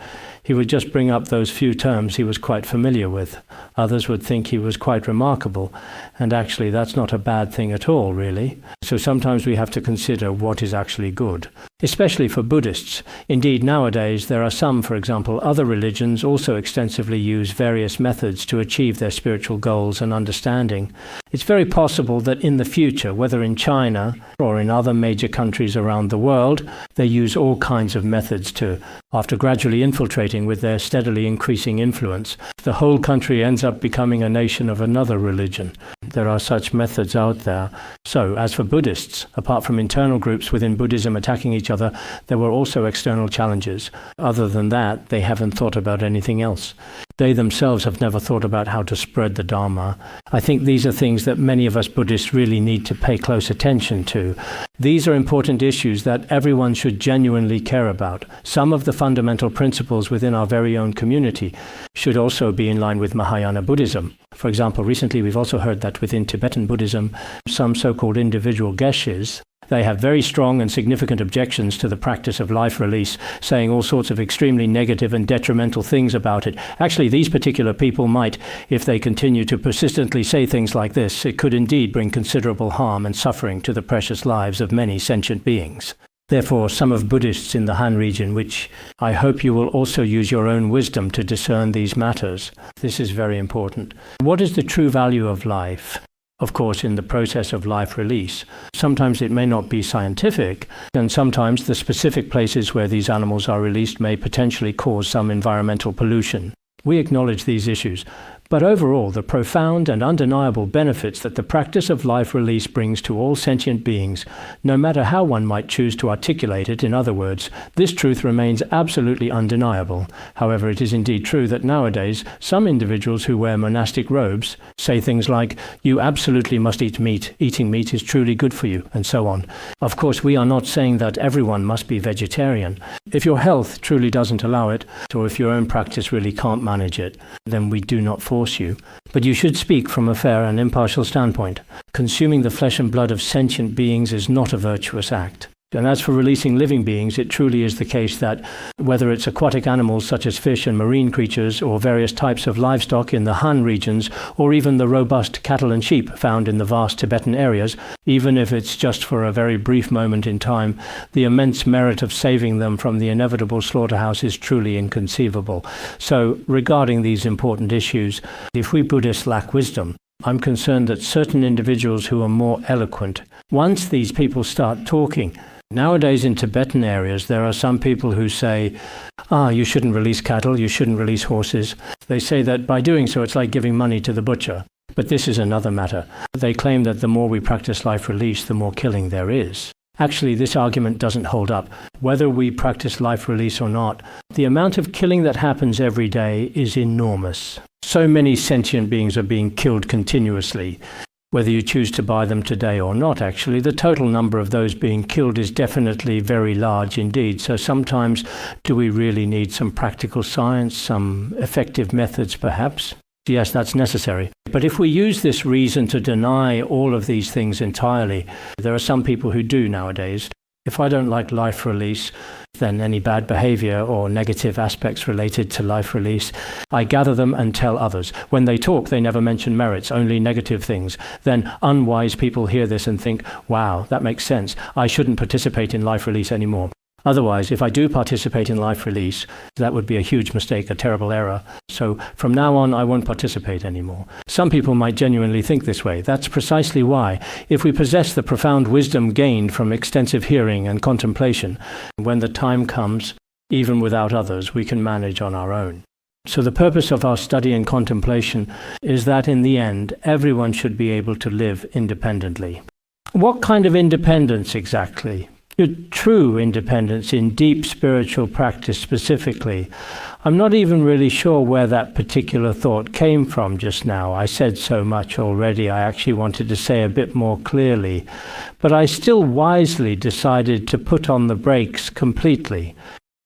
He would just bring up those few terms he was quite familiar with. Others would think he was quite remarkable, and actually that's not a bad thing at all, really. So sometimes we have to consider what is actually good, especially for Buddhists. Indeed, nowadays there are some, for example, other religions also extensively use various methods to achieve their spiritual goals and understanding. It's very possible that in the future, whether in China or in other major countries around the world, they use all kinds of methods to, after gradually infiltrating with their steadily increasing influence, the whole country ends up becoming a nation of another religion. There are such methods out there. So, as for Buddhists, apart from internal groups within Buddhism attacking each other, there were also external challenges. Other than that, they haven't thought about anything else. They themselves have never thought about how to spread the Dharma. I think these are things that many of us Buddhists really need to pay close attention to. These are important issues that everyone should genuinely care about. Some of the fundamental principles within our very own community should also be in line with Mahayana Buddhism. For example, recently we've also heard that within Tibetan Buddhism, some so-called individual geshes, they have very strong and significant objections to the practice of life release, saying all sorts of extremely negative and detrimental things about it. Actually, these particular people might, if they continue to persistently say things like this, it could indeed bring considerable harm and suffering to the precious lives of many sentient beings. Therefore, some of Buddhists in the Han region, which I hope you will also use your own wisdom to discern these matters. This is very important. What is the true value of life? of course, in the process of life release. Sometimes it may not be scientific, and sometimes the specific places where these animals are released may potentially cause some environmental pollution. We acknowledge these issues, but overall, the profound and undeniable benefits that the practice of life release brings to all sentient beings, no matter how one might choose to articulate it, in other words, this truth remains absolutely undeniable. However, it is indeed true that nowadays, some individuals who wear monastic robes say things like, "You absolutely must eat meat, eating meat is truly good for you," and so on. Of course, we are not saying that everyone must be vegetarian. If your health truly doesn't allow it, or if your own practice really can't manage it, then we do not force you. But you should speak from a fair and impartial standpoint. Consuming the flesh and blood of sentient beings is not a virtuous act. And as for releasing living beings, it truly is the case that whether it's aquatic animals such as fish and marine creatures, or various types of livestock in the Han regions, or even the robust cattle and sheep found in the vast Tibetan areas, even if it's just for a very brief moment in time, the immense merit of saving them from the inevitable slaughterhouse is truly inconceivable. So, regarding these important issues, if we Buddhists lack wisdom, I'm concerned that certain individuals who are more eloquent, once these people start talking, nowadays in Tibetan areas, there are some people who say, you shouldn't release cattle, you shouldn't release horses. They say that by doing so, it's like giving money to the butcher. But this is another matter. They claim that the more we practice life release, the more killing there is. Actually, this argument doesn't hold up. Whether we practice life release or not, the amount of killing that happens every day is enormous. So many sentient beings are being killed continuously. Whether you choose to buy them today or not, actually, the total number of those being killed is definitely very large indeed. So sometimes, do we really need some practical science, some effective methods perhaps? Yes, that's necessary. But if we use this reason to deny all of these things entirely, there are some people who do nowadays. If I don't like life release, then any bad behavior or negative aspects related to life release, I gather them and tell others. When they talk, they never mention merits, only negative things. Then unwise people hear this and think, wow, that makes sense. I shouldn't participate in life release anymore. Otherwise, if I do participate in life release, that would be a huge mistake, a terrible error. So from now on, I won't participate anymore. Some people might genuinely think this way. That's precisely why, if we possess the profound wisdom gained from extensive hearing and contemplation, when the time comes, even without others, we can manage on our own. So the purpose of our study and contemplation is that in the end, everyone should be able to live independently. What kind of independence exactly? True independence in deep spiritual practice specifically. I'm not even really sure where that particular thought came from just now. I said so much already, I actually wanted to say a bit more clearly. But I still wisely decided to put on the brakes completely.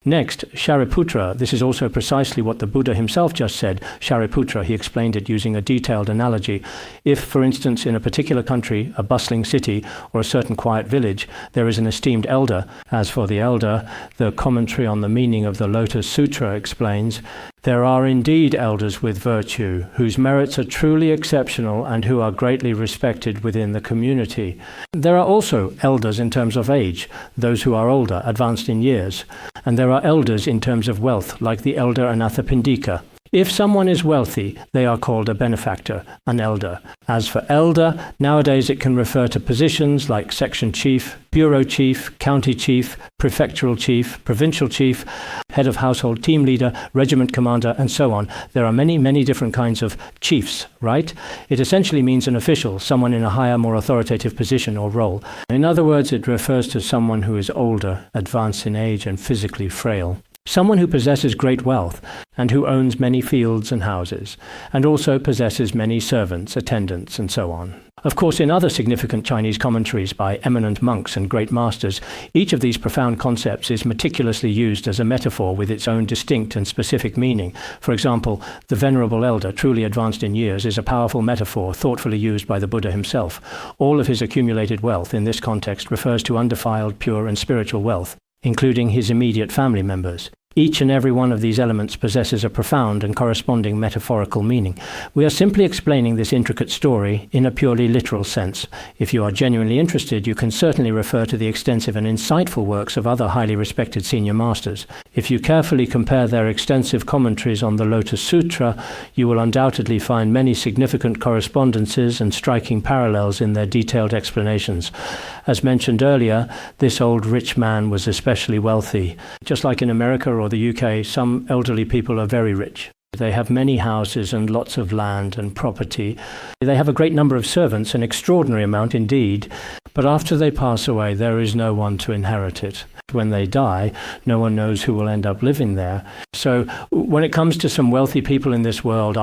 Next, Shariputra. This is also precisely what the Buddha himself just said. Shariputra, he explained it using a detailed analogy. If, for instance, in a particular country, a bustling city, or a certain quiet village, there is an esteemed elder, as for the elder, the commentary on the meaning of the Lotus Sutra explains, there are indeed elders with virtue, whose merits are truly exceptional and who are greatly respected within the community. There are also elders in terms of age, those who are older, advanced in years. And there are elders in terms of wealth, like the elder Anathapindika. If someone is wealthy, they are called a benefactor, an elder. As for elder, nowadays it can refer to positions like section chief, bureau chief, county chief, prefectural chief, provincial chief, head of household team leader, regiment commander, and so on. There are many, many different kinds of chiefs, right? It essentially means an official, someone in a higher, more authoritative position or role. In other words, it refers to someone who is older, advanced in age, and physically frail. Someone who possesses great wealth and who owns many fields and houses, and also possesses many servants, attendants, and so on. Of course, in other significant Chinese commentaries by eminent monks and great masters, each of these profound concepts is meticulously used as a metaphor with its own distinct and specific meaning. For example, the venerable elder, truly advanced in years, is a powerful metaphor thoughtfully used by the Buddha himself. All of his accumulated wealth in this context refers to undefiled, pure, and spiritual wealth, including his immediate family members. Each and every one of these elements possesses a profound and corresponding metaphorical meaning. We are simply explaining this intricate story in a purely literal sense. If you are genuinely interested, you can certainly refer to the extensive and insightful works of other highly respected senior masters. If you carefully compare their extensive commentaries on the Lotus Sutra, you will undoubtedly find many significant correspondences and striking parallels in their detailed explanations. As mentioned earlier, this old rich man was especially wealthy. Just like in America or the UK, some elderly people are very rich. They have many houses and lots of land and property. They have a great number of servants, an extraordinary amount indeed, but after they pass away, there is no one to inherit it. When they die, no one knows who will end up living there. So when it comes to some wealthy people in this world,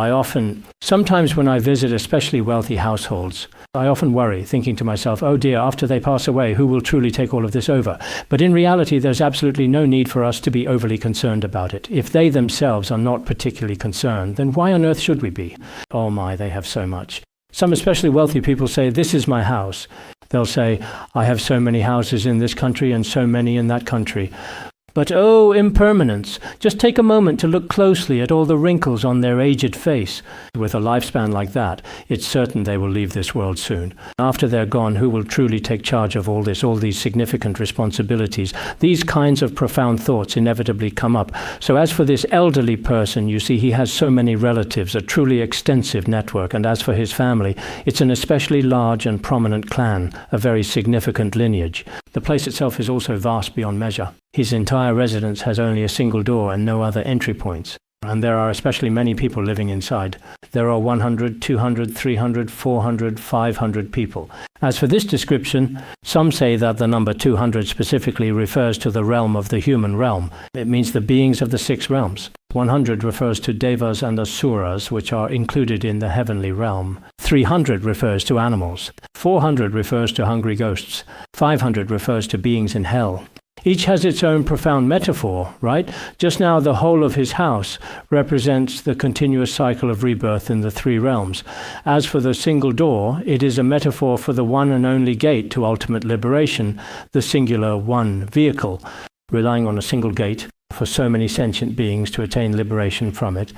sometimes when I visit especially wealthy households, I often worry, thinking to myself, oh dear, after they pass away, who will truly take all of this over? But in reality, there's absolutely no need for us to be overly concerned about it. If they themselves are not particularly concerned, then why on earth should we be? Oh my, they have so much. Some especially wealthy people say, this is my house. They'll say, I have so many houses in this country and so many in that country. But oh, impermanence! Just take a moment to look closely at all the wrinkles on their aged face. With a lifespan like that, it's certain they will leave this world soon. After they're gone, who will truly take charge of all these significant responsibilities? These kinds of profound thoughts inevitably come up. So as for this elderly person, you see, he has so many relatives, a truly extensive network. And as for his family, it's an especially large and prominent clan, a very significant lineage. The place itself is also vast beyond measure. His entire residence has only a single door and no other entry points. And there are especially many people living inside. There are 100, 200, 300, 400, 500 people. As for this description, some say that the number 200 specifically refers to the realm of the human realm. It means the beings of the 6 realms. 100 refers to devas and asuras, which are included in the heavenly realm. 300 refers to animals. 400 refers to hungry ghosts. 500 refers to beings in hell. Each has its own profound metaphor, right? Just now, the whole of his house represents the continuous cycle of rebirth in the 3 realms. As for the single door, it is a metaphor for the one and only gate to ultimate liberation, the singular one vehicle, relying on a single gate for so many sentient beings to attain liberation from it.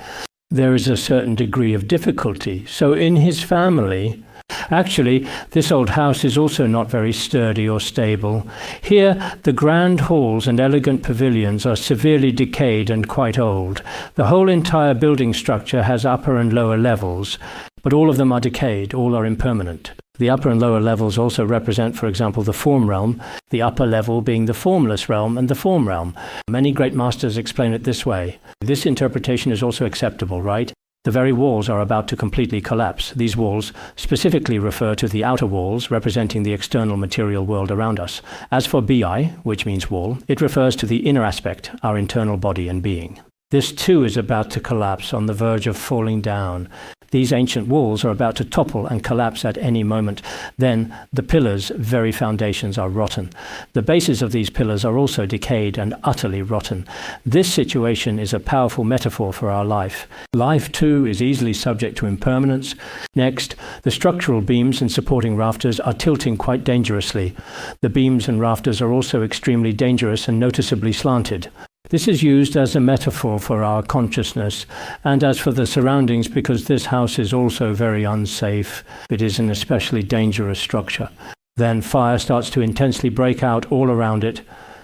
There is a certain degree of difficulty. So in his family, actually, this old house is also not very sturdy or stable. Here, the grand halls and elegant pavilions are severely decayed and quite old. The whole entire building structure has upper and lower levels, but all of them are decayed, all are impermanent. The upper and lower levels also represent, for example, the form realm, the upper level being the formless realm and the form realm. Many great masters explain it this way. This interpretation is also acceptable, right? The very walls are about to completely collapse. These walls specifically refer to the outer walls, representing the external material world around us. As for bi, which means wall, it refers to the inner aspect, our internal body and being. This too is about to collapse, on the verge of falling down. These ancient walls are about to topple and collapse at any moment. Then the pillars' very foundations are rotten. The bases of these pillars are also decayed and utterly rotten. This situation is a powerful metaphor for our life. Life, too, is easily subject to impermanence. Next, the structural beams and supporting rafters are tilting quite dangerously. The beams and rafters are also extremely dangerous and noticeably slanted. This is used as a metaphor for our consciousness, and as for the surroundings, because this house is also very unsafe. It is an especially dangerous structure. Then fire starts to intensely break out all around it.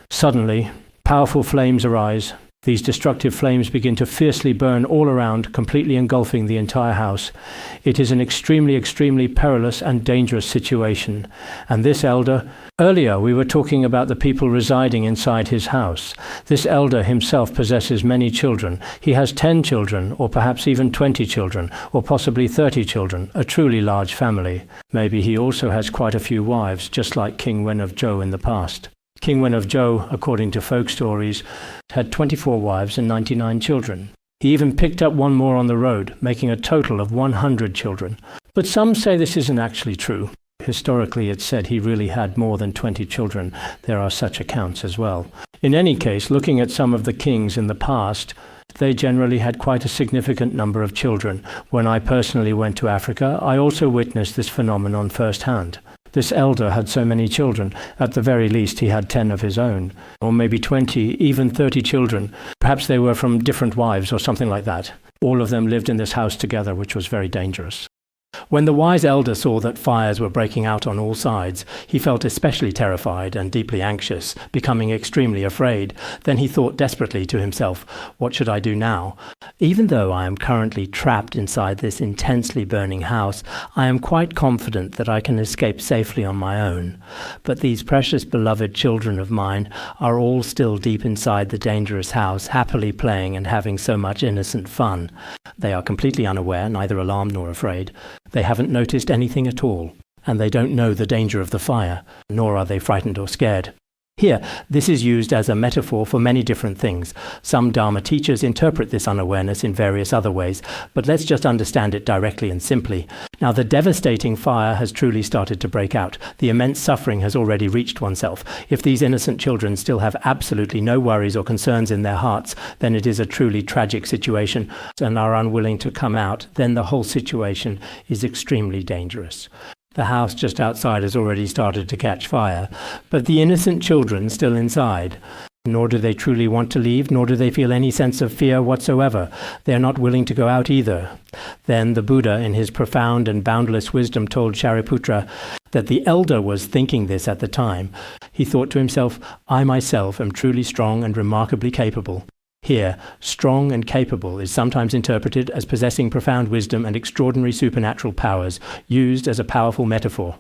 Suddenly, powerful flames arise. These destructive flames begin to fiercely burn all around, completely engulfing the entire house. It is an extremely, extremely perilous and dangerous situation. And this elder, earlier we were talking about the people residing inside his house. This elder himself possesses many children. He has 10 children, or perhaps even 20 children, or possibly 30 children, a truly large family. Maybe he also has quite a few wives, just like King Wen of Zhou in the past. King Wen of Zhou, according to folk stories, had 24 wives and 99 children. He even picked up one more on the road, making a total of 100 children. But some say this isn't actually true. Historically, it's said he really had more than 20 children. There are such accounts as well. In any case, looking at some of the kings in the past, they generally had quite a significant number of children. When I personally went to Africa, I also witnessed this phenomenon firsthand. This elder had so many children. At the very least, he had 10 of his own, or maybe 20, even 30 children. Perhaps they were from different wives or something like that. All of them lived in this house together, which was very dangerous. When the wise elder saw that fires were breaking out on all sides, he felt especially terrified and deeply anxious, becoming extremely afraid. Then he thought desperately to himself, "What should I do now? Even though I am currently trapped inside this intensely burning house, I am quite confident that I can escape safely on my own. But these precious beloved children of mine are all still deep inside the dangerous house, happily playing and having so much innocent fun. They are completely unaware, neither alarmed nor afraid. They haven't noticed anything at all, and they don't know the danger of the fire, nor are they frightened or scared." Here, this is used as a metaphor for many different things. Some Dharma teachers interpret this unawareness in various other ways, but let's just understand it directly and simply. Now, the devastating fire has truly started to break out. The immense suffering has already reached oneself. If these innocent children still have absolutely no worries or concerns in their hearts, then it is a truly tragic situation, and are unwilling to come out, then the whole situation is extremely dangerous. The house just outside has already started to catch fire, but the innocent children still inside. Nor do they truly want to leave, nor do they feel any sense of fear whatsoever. They are not willing to go out either. Then the Buddha, in his profound and boundless wisdom, told Shariputra that the elder was thinking this at the time. He thought to himself, "I myself am truly strong and remarkably capable." Here, strong and capable is sometimes interpreted as possessing profound wisdom and extraordinary supernatural powers, used as a powerful metaphor.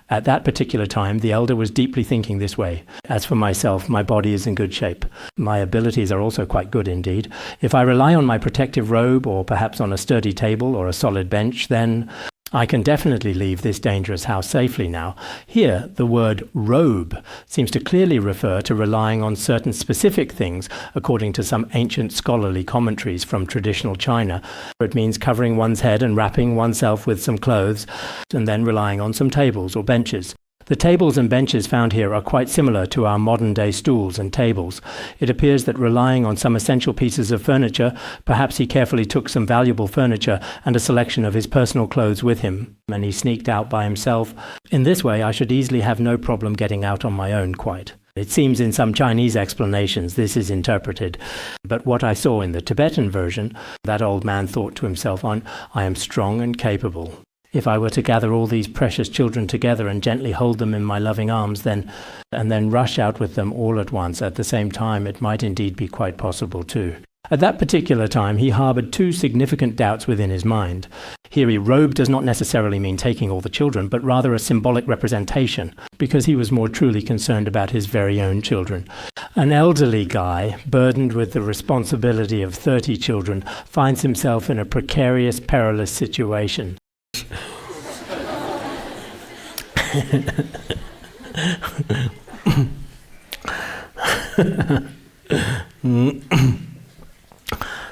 At that particular time, the elder was deeply thinking this way. "As for myself, my body is in good shape. My abilities are also quite good indeed. If I rely on my protective robe, or perhaps on a sturdy table or a solid bench, then I can definitely leave this dangerous house safely now." Here, the word robe seems to clearly refer to relying on certain specific things, according to some ancient scholarly commentaries from traditional China. It means covering one's head and wrapping oneself with some clothes, and then relying on some tables or benches. The tables and benches found here are quite similar to our modern-day stools and tables. It appears that relying on some essential pieces of furniture, perhaps he carefully took some valuable furniture and a selection of his personal clothes with him, and he sneaked out by himself. In this way, I should easily have no problem getting out on my own quite. It seems in some Chinese explanations this is interpreted, but what I saw in the Tibetan version, that old man thought to himself, "I am strong and capable. If I were to gather all these precious children together and gently hold them in my loving arms, and then rush out with them all at once at the same time, it might indeed be quite possible too." At that particular time, he harbored two significant doubts within his mind. Here, robe does not necessarily mean taking all the children, but rather a symbolic representation, because he was more truly concerned about his very own children. An elderly guy, burdened with the responsibility of 30 children, finds himself in a precarious, perilous situation.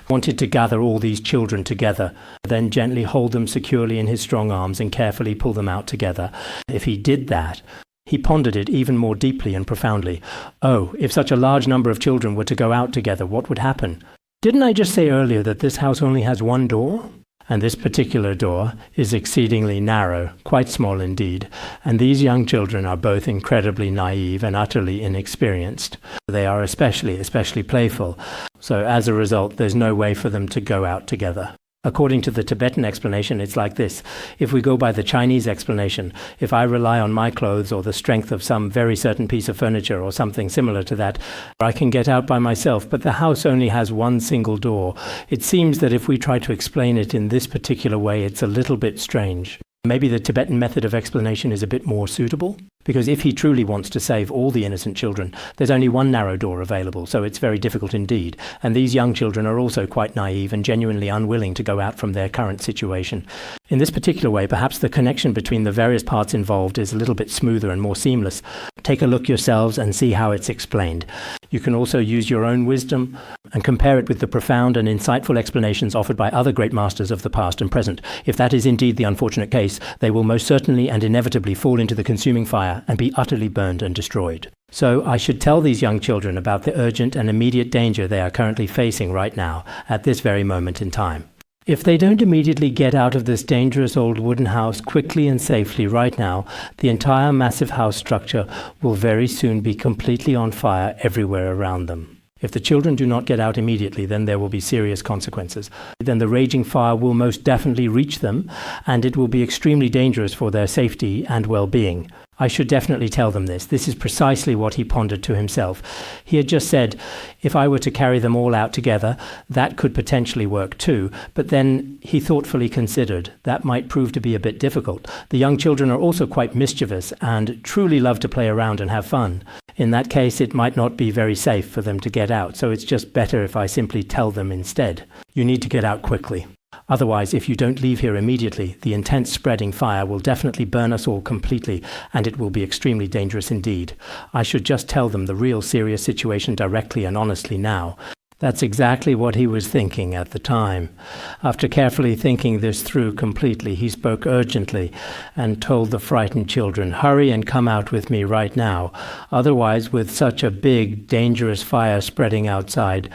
Wanted to gather all these children together, then gently hold them securely in his strong arms and carefully pull them out together. If he did that, he pondered it even more deeply and profoundly. Oh, if such a large number of children were to go out together, what would happen? Didn't I just say earlier that this house only has one door? And this particular door is exceedingly narrow, quite small indeed, and these young children are both incredibly naive and utterly inexperienced. They are especially playful, so as a result there's no way for them to go out together. According to the Tibetan explanation, it's like this. If we go by the Chinese explanation, if I rely on my clothes or the strength of some very certain piece of furniture or something similar to that, I can get out by myself, but the house only has one single door. It seems that if we try to explain it in this particular way, it's a little bit strange. Maybe the Tibetan method of explanation is a bit more suitable? Because if he truly wants to save all the innocent children, there's only one narrow door available, so it's very difficult indeed. And these young children are also quite naive and genuinely unwilling to go out from their current situation. In this particular way, perhaps the connection between the various parts involved is a little bit smoother and more seamless. Take a look yourselves and see how it's explained. You can also use your own wisdom and compare it with the profound and insightful explanations offered by other great masters of the past and present. If that is indeed the unfortunate case, they will most certainly and inevitably fall into the consuming fire and be utterly burned and destroyed. So I should tell these young children about the urgent and immediate danger they are currently facing right now, at this very moment in time. If they don't immediately get out of this dangerous old wooden house quickly and safely right now, the entire massive house structure will very soon be completely on fire everywhere around them. If the children do not get out immediately, then there will be serious consequences. Then the raging fire will most definitely reach them, and it will be extremely dangerous for their safety and well-being. I should definitely tell them this. This is precisely what he pondered to himself. He had just said, if I were to carry them all out together, that could potentially work too. But then he thoughtfully considered that might prove to be a bit difficult. The young children are also quite mischievous and truly love to play around and have fun. In that case, it might not be very safe for them to get out, so it's just better if I simply tell them instead. You need to get out quickly. Otherwise, if you don't leave here immediately, the intense spreading fire will definitely burn us all completely, and it will be extremely dangerous indeed. I should just tell them the real serious situation directly and honestly now. That's exactly what he was thinking at the time. After carefully thinking this through completely, he spoke urgently and told the frightened children, "Hurry and come out with me right now. Otherwise, with such a big, dangerous fire spreading outside."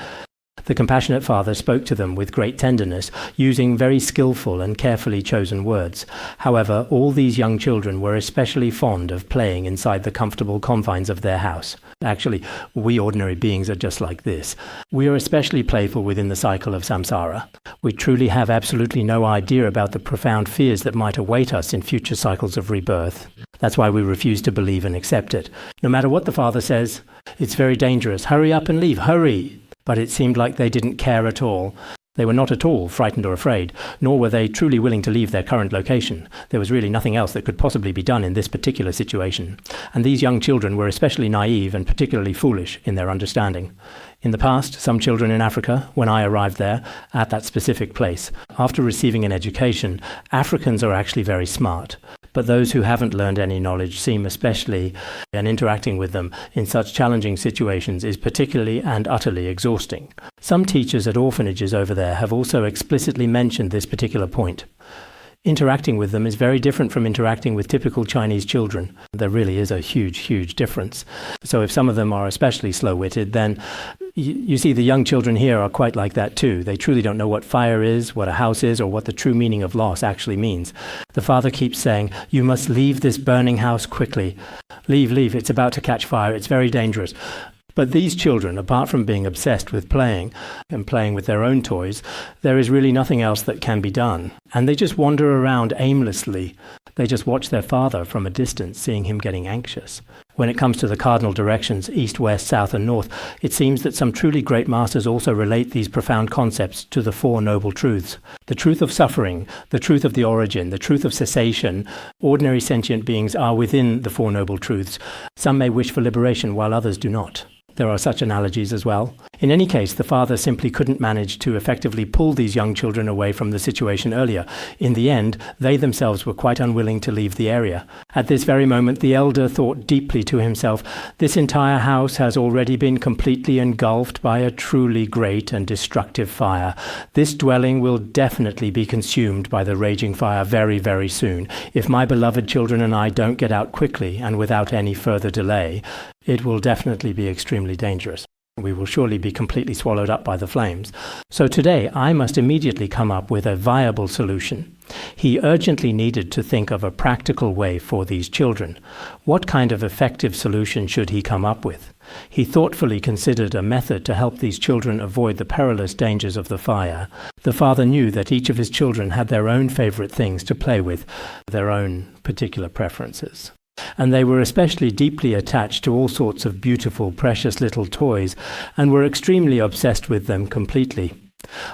The compassionate father spoke to them with great tenderness, using very skillful and carefully chosen words. However, all these young children were especially fond of playing inside the comfortable confines of their house. Actually, we ordinary beings are just like this. We are especially playful within the cycle of samsara. We truly have absolutely no idea about the profound fears that might await us in future cycles of rebirth. That's why we refuse to believe and accept it. No matter what the father says, it's very dangerous. Hurry up and leave, hurry! But it seemed like they didn't care at all. They were not at all frightened or afraid, nor were they truly willing to leave their current location. There was really nothing else that could possibly be done in this particular situation. And these young children were especially naive and particularly foolish in their understanding. In the past, some children in Africa, when I arrived there, at that specific place, after receiving an education, Africans are actually very smart. But those who haven't learned any knowledge seem especially, and interacting with them in such challenging situations is particularly and utterly exhausting. Some teachers at orphanages over there have also explicitly mentioned this particular point. Interacting with them is very different from interacting with typical Chinese children. There really is a huge, huge difference. So if some of them are especially slow-witted, then you see the young children here are quite like that too. They truly don't know what fire is, what a house is, or what the true meaning of loss actually means. The father keeps saying, "You must leave this burning house quickly. Leave, leave, it's about to catch fire, it's very dangerous." But these children, apart from being obsessed with playing and playing with their own toys, there is really nothing else that can be done. And they just wander around aimlessly. They just watch their father from a distance, seeing him getting anxious. When it comes to the cardinal directions, east, west, south, and north, it seems that some truly great masters also relate these profound concepts to the Four Noble Truths. The truth of suffering, the truth of the origin, the truth of cessation. Ordinary sentient beings are within the Four Noble Truths. Some may wish for liberation while others do not. There are such analogies as well. In any case, the father simply couldn't manage to effectively pull these young children away from the situation earlier. In the end, they themselves were quite unwilling to leave the area. At this very moment, the elder thought deeply to himself, "This entire house has already been completely engulfed by a truly great and destructive fire. This dwelling will definitely be consumed by the raging fire very, very soon. If my beloved children and I don't get out quickly and without any further delay, it will definitely be extremely dangerous. We will surely be completely swallowed up by the flames. So today I must immediately come up with a viable solution." He urgently needed to think of a practical way for these children. What kind of effective solution should he come up with? He thoughtfully considered a method to help these children avoid the perilous dangers of the fire. The father knew that each of his children had their own favorite things to play with, their own particular preferences. And they were especially deeply attached to all sorts of beautiful, precious little toys, and were extremely obsessed with them completely.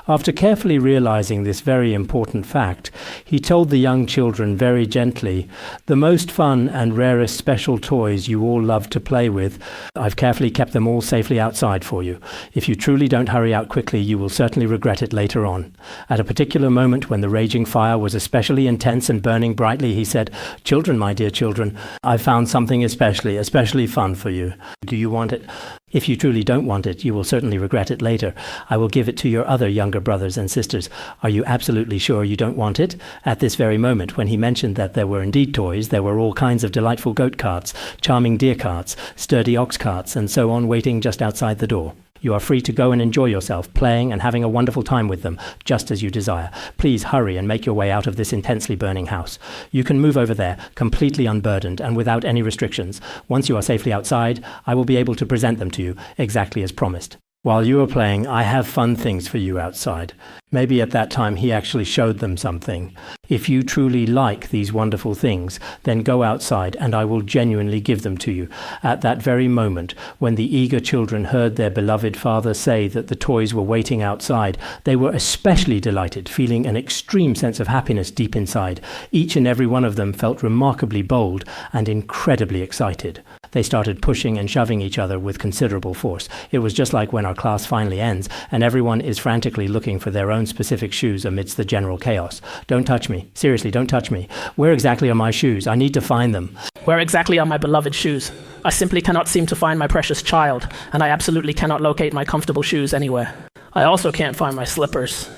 After carefully realizing this very important fact, he told the young children very gently, "The most fun and rarest special toys you all love to play with, I've carefully kept them all safely outside for you. If you truly don't hurry out quickly, you will certainly regret it later on." At a particular moment when the raging fire was especially intense and burning brightly, he said, "Children, my dear children, I've found something especially fun for you. Do you want it? If you truly don't want it, you will certainly regret it later. I will give it to your other younger brothers and sisters. Are you absolutely sure you don't want it?" At this very moment, when he mentioned that there were indeed toys, there were all kinds of delightful goat carts, charming deer carts, sturdy ox carts, and so on waiting just outside the door. You are free to go and enjoy yourself, playing and having a wonderful time with them, just as you desire. Please hurry and make your way out of this intensely burning house. You can move over there, completely unburdened and without any restrictions. Once you are safely outside, I will be able to present them to you, exactly as promised. While you are playing, I have fun things for you outside. Maybe at that time he actually showed them something. If you truly like these wonderful things, then go outside and I will genuinely give them to you. At that very moment, when the eager children heard their beloved father say that the toys were waiting outside, they were especially delighted, feeling an extreme sense of happiness deep inside. Each and every one of them felt remarkably bold and incredibly excited. They started pushing and shoving each other with considerable force. It was just like when our class finally ends and everyone is frantically looking for their own specific shoes amidst the general chaos. Don't touch me. Seriously, don't touch me. Where exactly are my shoes? I need to find them. Where exactly are my beloved shoes? I simply cannot seem to find my precious child, and I absolutely cannot locate my comfortable shoes anywhere. I also can't find my slippers.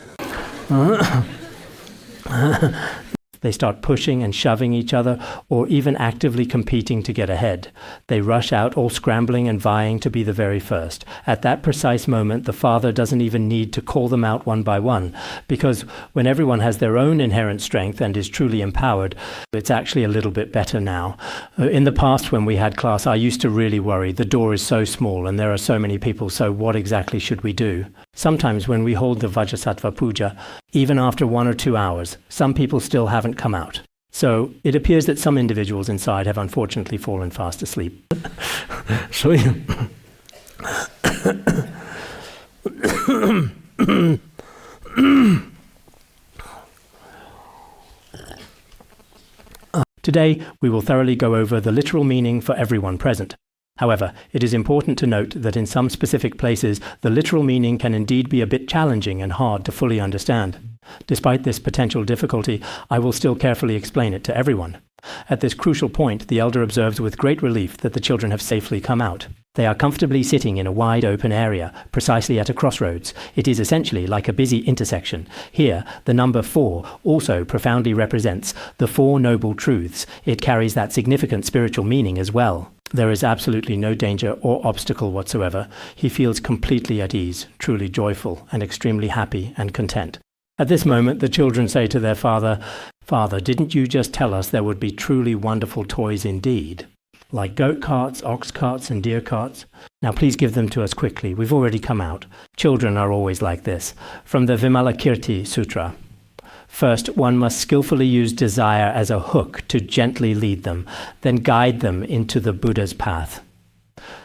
They start pushing and shoving each other, or even actively competing to get ahead. They rush out, all scrambling and vying to be the very first. At that precise moment, the father doesn't even need to call them out one by one, because when everyone has their own inherent strength and is truly empowered, it's actually a little bit better now. In the past, when we had class, I used to really worry. The door is so small and there are so many people, so what exactly should we do? Sometimes when we hold the Vajrasattva Puja, even after 1 or 2 hours, some people still haven't come out. So it appears that some individuals inside have unfortunately fallen fast asleep. Today, we will thoroughly go over the literal meaning for everyone present. However, it is important to note that in some specific places, the literal meaning can indeed be a bit challenging and hard to fully understand. Despite this potential difficulty, I will still carefully explain it to everyone. At this crucial point, the elder observes with great relief that the children have safely come out. They are comfortably sitting in a wide open area, precisely at a crossroads. It is essentially like a busy intersection. Here, the number 4 also profoundly represents the 4 noble truths. It carries that significant spiritual meaning as well. There is absolutely no danger or obstacle whatsoever. He feels completely at ease, truly joyful, and extremely happy and content. At this moment, the children say to their father, "Father, didn't you just tell us there would be truly wonderful toys indeed? Like goat carts, ox carts, and deer carts? Now please give them to us quickly. We've already come out." Children are always like this. From the Vimalakirti Sutra. First, one must skillfully use desire as a hook to gently lead them, then guide them into the Buddha's path.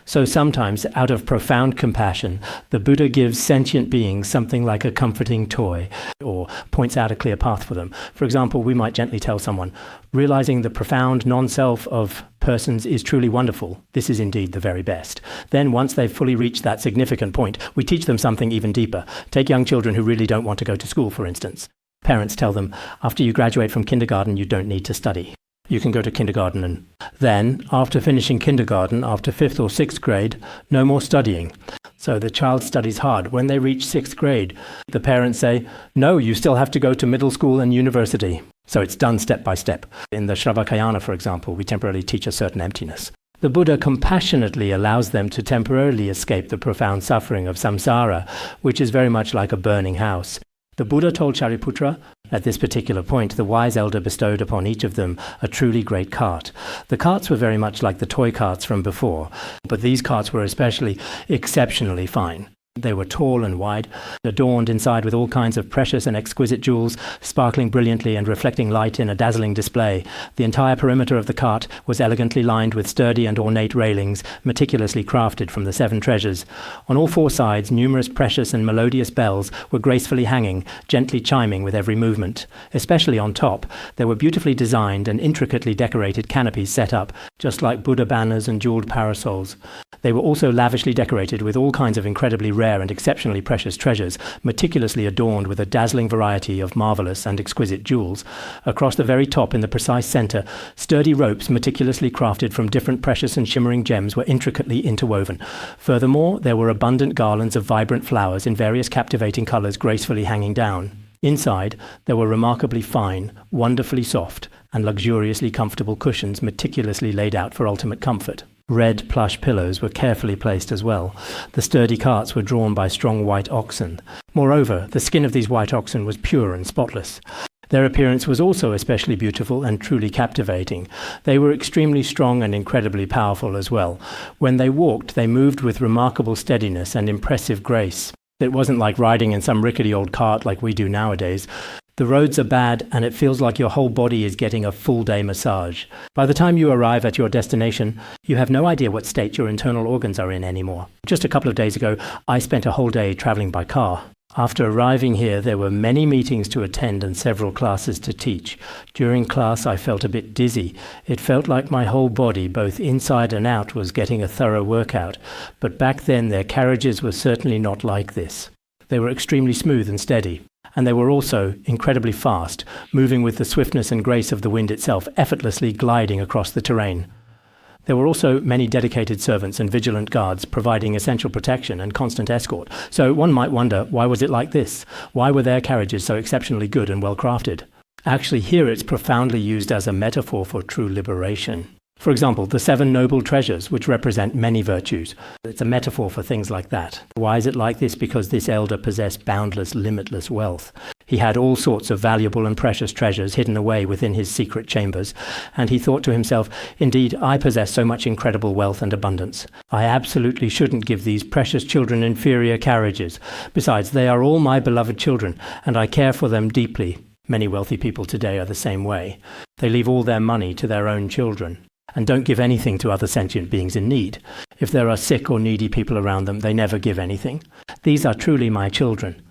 So sometimes, out of profound compassion, the Buddha gives sentient beings something like a comforting toy, or points out a clear path for them. For example, we might gently tell someone, "Realizing the profound non-self of persons is truly wonderful. This is indeed the very best." Then, once they've fully reached that significant point, we teach them something even deeper. Take young children who really don't want to go to school, for instance. Parents tell them, after you graduate from kindergarten, you don't need to study. You can go to kindergarten, and then, after finishing kindergarten, after 5th or 6th grade, no more studying. So the child studies hard. When they reach 6th grade, the parents say, "No, you still have to go to middle school and university." So it's done step by step. In the Śrāvaka, for example, we temporarily teach a certain emptiness. The Buddha compassionately allows them to temporarily escape the profound suffering of samsara, which is very much like a burning house. The Buddha told Shariputra, at this particular point, the wise elder bestowed upon each of them a truly great cart. The carts were very much like the toy carts from before, but these carts were especially exceptionally fine. They were tall and wide, adorned inside with all kinds of precious and exquisite jewels, sparkling brilliantly and reflecting light in a dazzling display. The entire perimeter of the cart was elegantly lined with sturdy and ornate railings, meticulously crafted from the 7 treasures. On all 4 sides, numerous precious and melodious bells were gracefully hanging, gently chiming with every movement. Especially on top, there were beautifully designed and intricately decorated canopies set up, just like Buddha banners and jeweled parasols. They were also lavishly decorated with all kinds of incredibly rare and exceptionally precious treasures, meticulously adorned with a dazzling variety of marvelous and exquisite jewels. Across the very top, in the precise center, sturdy ropes meticulously crafted from different precious and shimmering gems were intricately interwoven. Furthermore, there were abundant garlands of vibrant flowers in various captivating colors gracefully hanging down. Inside, there were remarkably fine, wonderfully soft, and luxuriously comfortable cushions meticulously laid out for ultimate comfort. Red plush pillows were carefully placed as well. The sturdy carts were drawn by strong white oxen. Moreover, the skin of these white oxen was pure and spotless. Their appearance was also especially beautiful and truly captivating. They were extremely strong and incredibly powerful as well. When they walked, they moved with remarkable steadiness and impressive grace. It wasn't like riding in some rickety old cart like we do nowadays. The roads are bad, and it feels like your whole body is getting a full-day massage. By the time you arrive at your destination, you have no idea what state your internal organs are in anymore. Just a couple of days ago, I spent a whole day traveling by car. After arriving here, there were many meetings to attend and several classes to teach. During class, I felt a bit dizzy. It felt like my whole body, both inside and out, was getting a thorough workout. But back then, their carriages were certainly not like this. They were extremely smooth and steady. And they were also incredibly fast, moving with the swiftness and grace of the wind itself, effortlessly gliding across the terrain. There were also many dedicated servants and vigilant guards providing essential protection and constant escort. So one might wonder, why was it like this? Why were their carriages so exceptionally good and well crafted? Actually, here it's profoundly used as a metaphor for true liberation. For example, the 7 noble treasures, which represent many virtues. It's a metaphor for things like that. Why is it like this? Because this elder possessed boundless, limitless wealth. He had all sorts of valuable and precious treasures hidden away within his secret chambers, and he thought to himself, indeed, I possess so much incredible wealth and abundance. I absolutely shouldn't give these precious children inferior carriages. Besides, they are all my beloved children, and I care for them deeply. Many wealthy people today are the same way. They leave all their money to their own children, and don't give anything to other sentient beings in need. If there are sick or needy people around them, they never give anything. These are truly my children.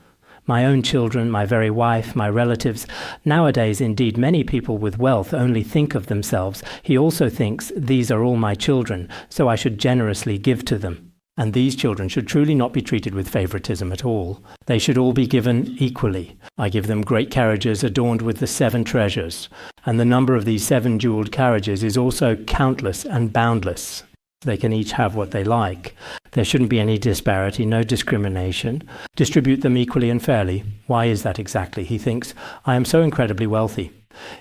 My own children, my very wife, my relatives. Nowadays, indeed, many people with wealth only think of themselves. He also thinks, these are all my children, so I should generously give to them. And these children should truly not be treated with favoritism at all. They should all be given equally. I give them great carriages adorned with the 7 treasures. And the number of these 7 jeweled carriages is also countless and boundless. They can each have what they like. There shouldn't be any disparity, no discrimination. Distribute them equally and fairly. Why is that exactly? He thinks, I am so incredibly wealthy.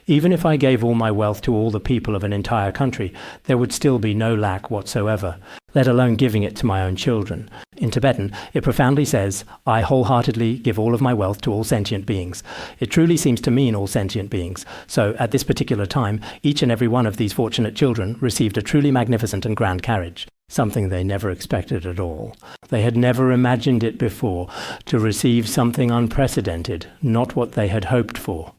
Even if I gave all my wealth to all the people of an entire country, there would still be no lack whatsoever, let alone giving it to my own children. In Tibetan, it profoundly says, I wholeheartedly give all of my wealth to all sentient beings. It truly seems to mean all sentient beings. So at this particular time, each and every one of these fortunate children received a truly magnificent and grand carriage, something they never expected at all. They had never imagined it before, to receive something unprecedented, not what they had hoped for.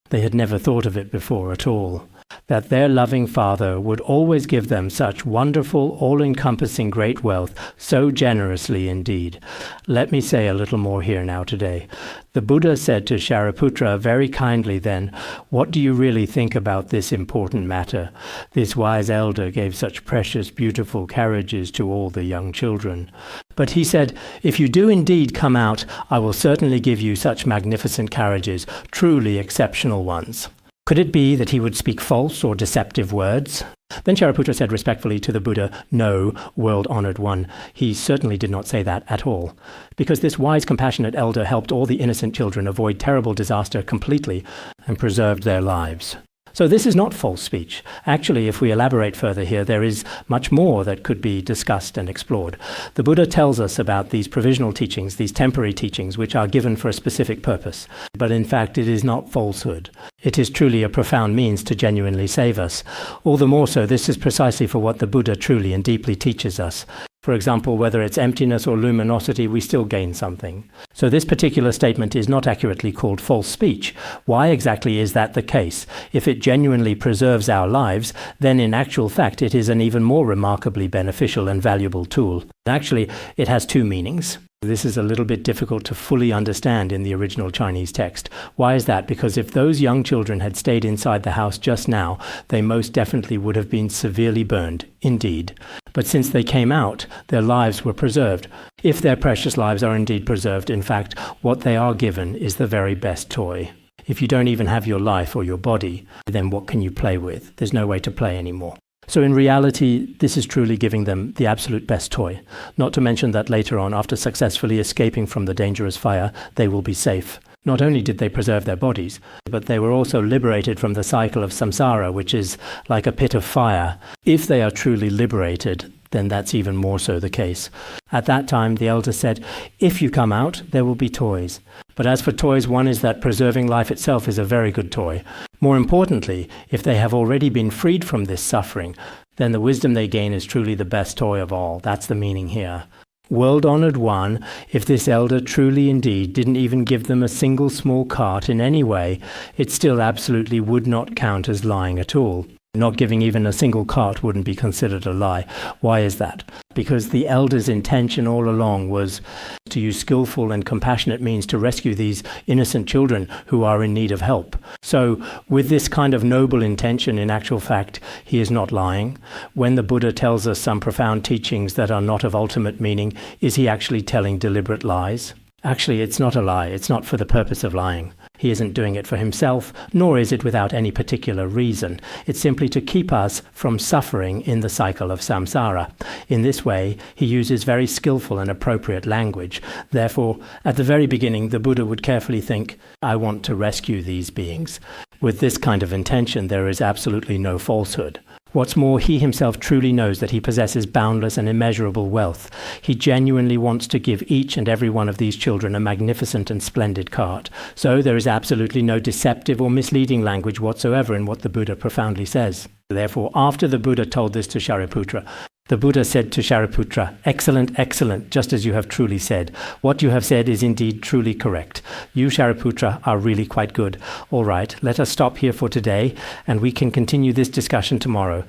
They had never thought of it before at all, that their loving Father would always give them such wonderful, all-encompassing great wealth, so generously indeed. Let me say a little more here now today. The Buddha said to Shariputra very kindly then, what do you really think about this important matter? This wise elder gave such precious, beautiful carriages to all the young children. But he said, if you do indeed come out, I will certainly give you such magnificent carriages, truly exceptional ones. Could it be that he would speak false or deceptive words? Then Shariputra said respectfully to the Buddha, no, world-honored one, he certainly did not say that at all, because this wise, compassionate elder helped all the innocent children avoid terrible disaster completely and preserved their lives. So this is not false speech. Actually, if we elaborate further here, there is much more that could be discussed and explored. The Buddha tells us about these provisional teachings, these temporary teachings, which are given for a specific purpose. But in fact, it is not falsehood. It is truly a profound means to genuinely save us. All the more so, this is precisely for what the Buddha truly and deeply teaches us. For example, whether it's emptiness or luminosity, we still gain something. So this particular statement is not accurately called false speech. Why exactly is that the case? If it genuinely preserves our lives, then in actual fact it is an even more remarkably beneficial and valuable tool. Actually, it has 2 meanings. This is a little bit difficult to fully understand in the original Chinese text. Why is that? Because if those young children had stayed inside the house just now, they most definitely would have been severely burned, indeed. But since they came out, their lives were preserved. If their precious lives are indeed preserved, in fact, what they are given is the very best toy. If you don't even have your life or your body, then what can you play with? There's no way to play anymore. So in reality, this is truly giving them the absolute best toy. Not to mention that later on, after successfully escaping from the dangerous fire, they will be safe. Not only did they preserve their bodies, but they were also liberated from the cycle of samsara, which is like a pit of fire. If they are truly liberated, then that's even more so the case. At that time, the elder said, if you come out, there will be toys. But as for toys, one is that preserving life itself is a very good toy. More importantly, if they have already been freed from this suffering, then the wisdom they gain is truly the best toy of all. That's the meaning here. World-honored one, if this elder truly indeed didn't even give them a single small cart in any way, it still absolutely would not count as lying at all. Not giving even a single cart wouldn't be considered a lie. Why is that? Because the elder's intention all along was to use skillful and compassionate means to rescue these innocent children who are in need of help. So, with this kind of noble intention, in actual fact, he is not lying. When the Buddha tells us some profound teachings that are not of ultimate meaning, is he actually telling deliberate lies? Actually, it's not a lie. It's not for the purpose of lying. He isn't doing it for himself, nor is it without any particular reason. It's simply to keep us from suffering in the cycle of samsara. In this way, he uses very skillful and appropriate language. Therefore, at the very beginning, the Buddha would carefully think, I want to rescue these beings. With this kind of intention, there is absolutely no falsehood. What's more, he himself truly knows that he possesses boundless and immeasurable wealth. He genuinely wants to give each and every one of these children a magnificent and splendid cart. So there is absolutely no deceptive or misleading language whatsoever in what the Buddha profoundly says. Therefore, after the Buddha told this to Shariputra, the Buddha said to Shariputra, excellent, excellent, just as you have truly said. What you have said is indeed truly correct. You, Shariputra, are really quite good. All right, let us stop here for today, and we can continue this discussion tomorrow.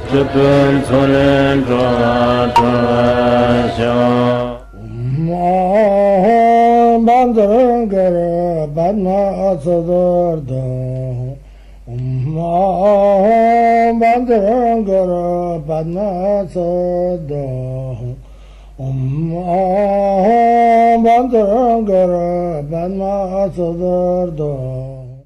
Jupun Sonen Droa Droa Sho Bandangara Badna Sodargye Bandangara Badna Sodargye Bandangara Badna Sodargye